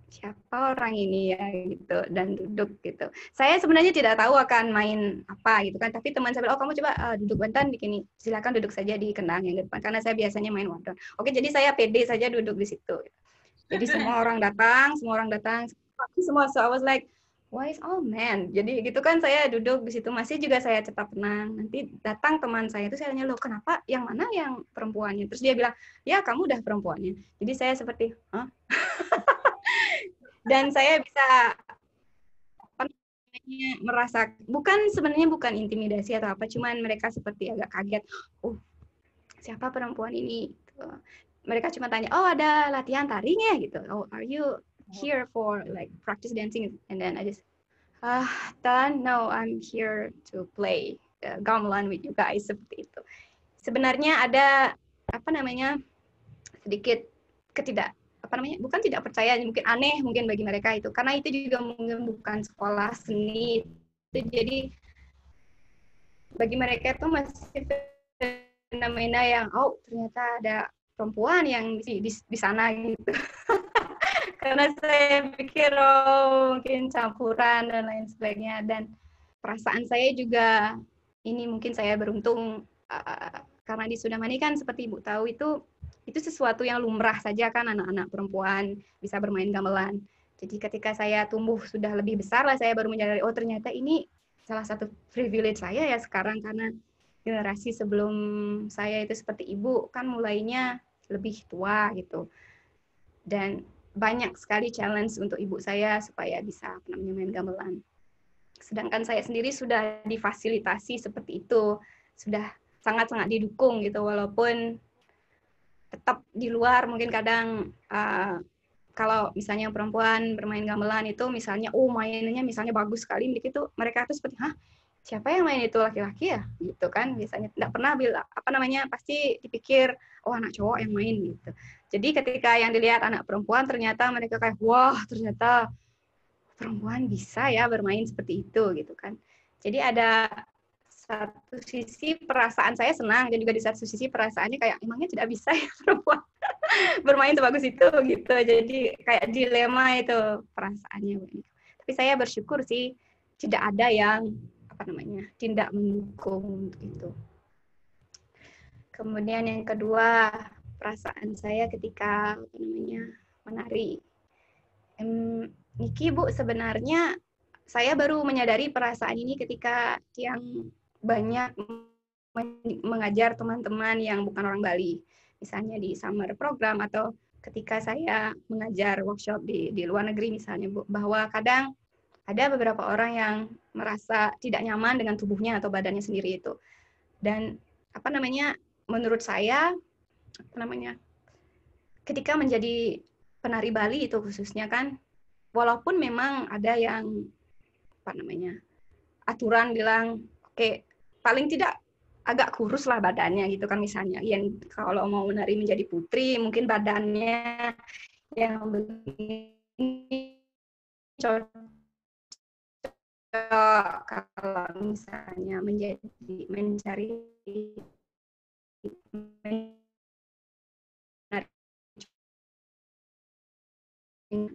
siapa orang ini ya gitu, dan duduk gitu. Saya sebenarnya tidak tahu akan main apa gitu kan, tapi teman saya bilang, kamu coba duduk Banten begini, silakan duduk saja di kendang yang depan, karena saya biasanya main wadon. Oke, jadi saya pede saja duduk di situ. Jadi semua orang datang, semua, so I was like, why is all men? Jadi gitu kan saya duduk di situ, masih juga saya tetap tenang. Nanti datang teman saya itu, saya tanya, loh kenapa yang mana yang perempuannya? Terus dia bilang, ya kamu udah perempuannya. Jadi saya seperti, hah? Dan saya bisa merasa, sebenarnya bukan intimidasi atau apa, cuman mereka seperti agak kaget. Oh, siapa perempuan ini? Mereka cuma tanya, oh ada latihan tarinya gitu. Oh, are you here for like practice dancing? And then I just, Dan now I'm here to play gamelan with you guys, seperti itu. Sebenarnya ada sedikit bukan tidak percaya, mungkin aneh mungkin bagi mereka itu, karena itu juga mungkin bukan sekolah seni itu, jadi bagi mereka itu masih fenomena yang ternyata ada perempuan yang di sana gitu. Karena saya pikir mungkin campuran dan lain sebagainya, dan perasaan saya juga ini mungkin saya beruntung karena di Sudamani kan seperti Ibu tahu itu sesuatu yang lumrah saja kan, anak-anak perempuan bisa bermain gamelan. Jadi ketika saya tumbuh sudah lebih besar lah, saya baru menyadari ternyata ini salah satu privilege saya ya sekarang, karena generasi sebelum saya itu seperti Ibu kan mulainya lebih tua gitu. Dan banyak sekali challenge untuk ibu saya supaya bisa main gamelan. Sedangkan saya sendiri sudah difasilitasi seperti itu, sudah sangat-sangat didukung gitu, walaupun tetap di luar mungkin kadang kalau misalnya perempuan bermain gamelan itu misalnya mainannya misalnya bagus sekali begitu, mereka tuh seperti siapa yang main itu, laki-laki ya gitu kan, biasanya tidak pernah bilang pasti dipikir anak cowok yang main gitu. Jadi ketika yang dilihat anak perempuan, ternyata mereka kayak wah ternyata perempuan bisa ya bermain seperti itu gitu kan. Jadi ada satu sisi perasaan saya senang, dan juga di satu sisi perasaannya kayak emangnya tidak bisa ya perempuan bermain sebagus itu gitu. Jadi kayak dilema itu perasaannya. Tapi saya bersyukur sih tidak ada yang tidak mendukung untuk itu. Kemudian yang kedua, perasaan saya ketika menari. Niki Bu, sebenarnya saya baru menyadari perasaan ini ketika yang banyak mengajar teman-teman yang bukan orang Bali, misalnya di summer program atau ketika saya mengajar workshop di luar negeri misalnya Bu, bahwa kadang ada beberapa orang yang merasa tidak nyaman dengan tubuhnya atau badannya sendiri itu. Dan menurut saya ketika menjadi penari Bali itu khususnya kan, walaupun memang ada yang aturan bilang oke, paling tidak agak kurus lah badannya gitu kan, misalnya yang kalau mau menari menjadi putri mungkin badannya yang begini cocok kalau misalnya mencari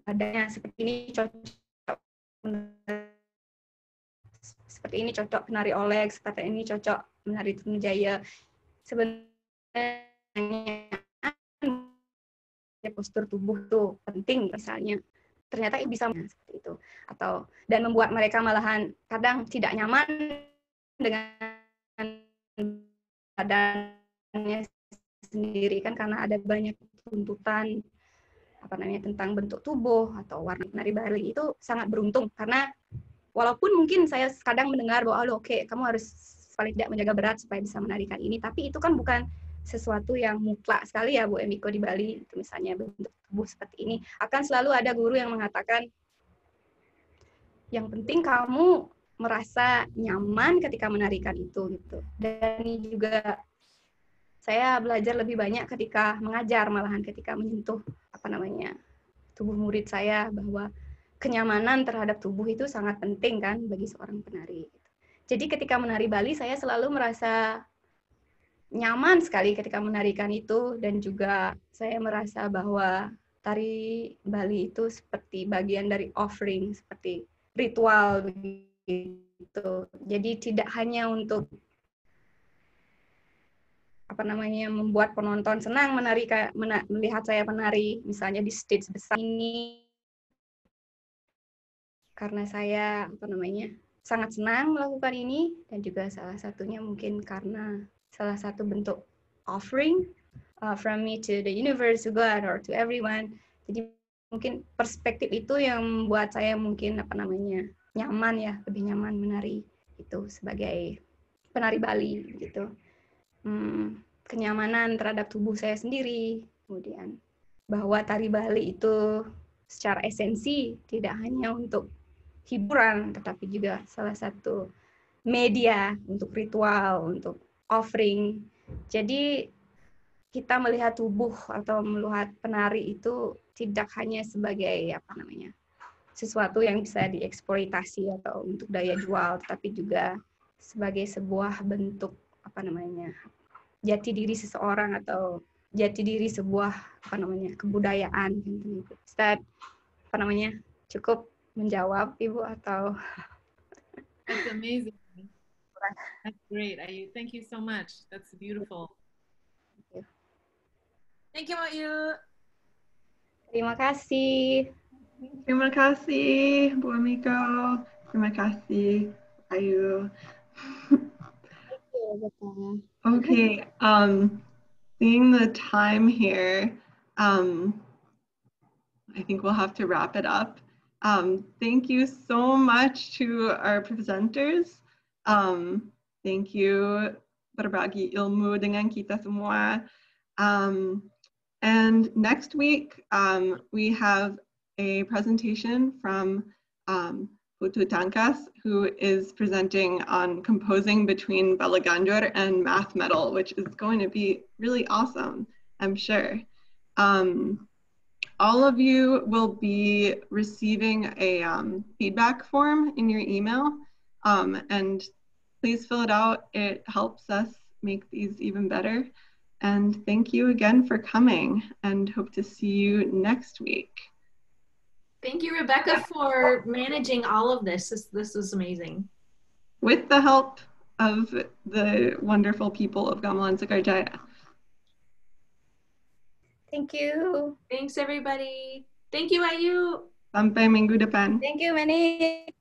adanya seperti ini cocok seperti ini cocok penari Oleg, seperti ini cocok menari Tunjaya. Sebenarnya postur tubuh tuh penting, misalnya ternyata bisa seperti itu, atau dan membuat mereka malahan kadang tidak nyaman dengan badannya sendiri kan, karena ada banyak tuntutan tentang bentuk tubuh atau warna. Penari Bali itu sangat beruntung karena walaupun mungkin saya kadang mendengar bahwa oke, kamu harus paling tidak menjaga berat supaya bisa menarikan ini, tapi itu kan bukan sesuatu yang mutlak sekali ya Bu Emiko di Bali. Itu misalnya bentuk tubuh seperti ini, akan selalu ada guru yang mengatakan yang penting kamu merasa nyaman ketika menarikan itu gitu. Dan ini juga saya belajar lebih banyak ketika mengajar, malahan ketika menyentuh tubuh murid saya, bahwa kenyamanan terhadap tubuh itu sangat penting kan bagi seorang penari. Jadi ketika menari Bali saya selalu merasa nyaman sekali ketika menarikan itu, dan juga saya merasa bahwa tari Bali itu seperti bagian dari offering, seperti ritual begitu. Jadi tidak hanya untuk membuat penonton senang melihat saya menari misalnya di stage besar ini, karena saya sangat senang melakukan ini, dan juga salah satunya mungkin karena salah satu bentuk offering from me to the universe, to God, or to everyone. Jadi mungkin perspektif itu yang membuat saya mungkin nyaman ya, lebih nyaman menari itu sebagai penari Bali gitu. Kenyamanan terhadap tubuh saya sendiri, kemudian bahwa tari Bali itu secara esensi tidak hanya untuk hiburan, tetapi juga salah satu media untuk ritual, untuk offering. Jadi kita melihat tubuh atau melihat penari itu tidak hanya sebagai sesuatu yang bisa dieksploitasi atau untuk daya jual, tetapi juga sebagai sebuah bentuk jati diri seseorang atau jati diri sebuah kebudayaan. Ustaz, cukup menjawab Ibu atau? That's amazing. That's great. Thank you so much. That's beautiful. Thank you, Mak Yu. Terima kasih. Terima kasih, Bu Amiko. Terima kasih, Ayu. Okay, seeing the time here, I think we'll have to wrap it up. Thank you so much to our presenters. Thank you berbagi ilmu dengan kita semua. And next week, we have a presentation from Putu Tangkas, who is presenting on composing between Bala Ganjur and Math Metal, which is going to be really awesome, I'm sure. All of you will be receiving a feedback form in your email, and please fill it out. It helps us make these even better. And thank you again for coming, and hope to see you next week. Thank you, Rebecca, for managing all of this. This is amazing. With the help of the wonderful people of Gamelan Sekar Jaya. Thank you. Thanks, everybody. Thank you, Ayu. Sampai minggu depan. Thank you, Manny.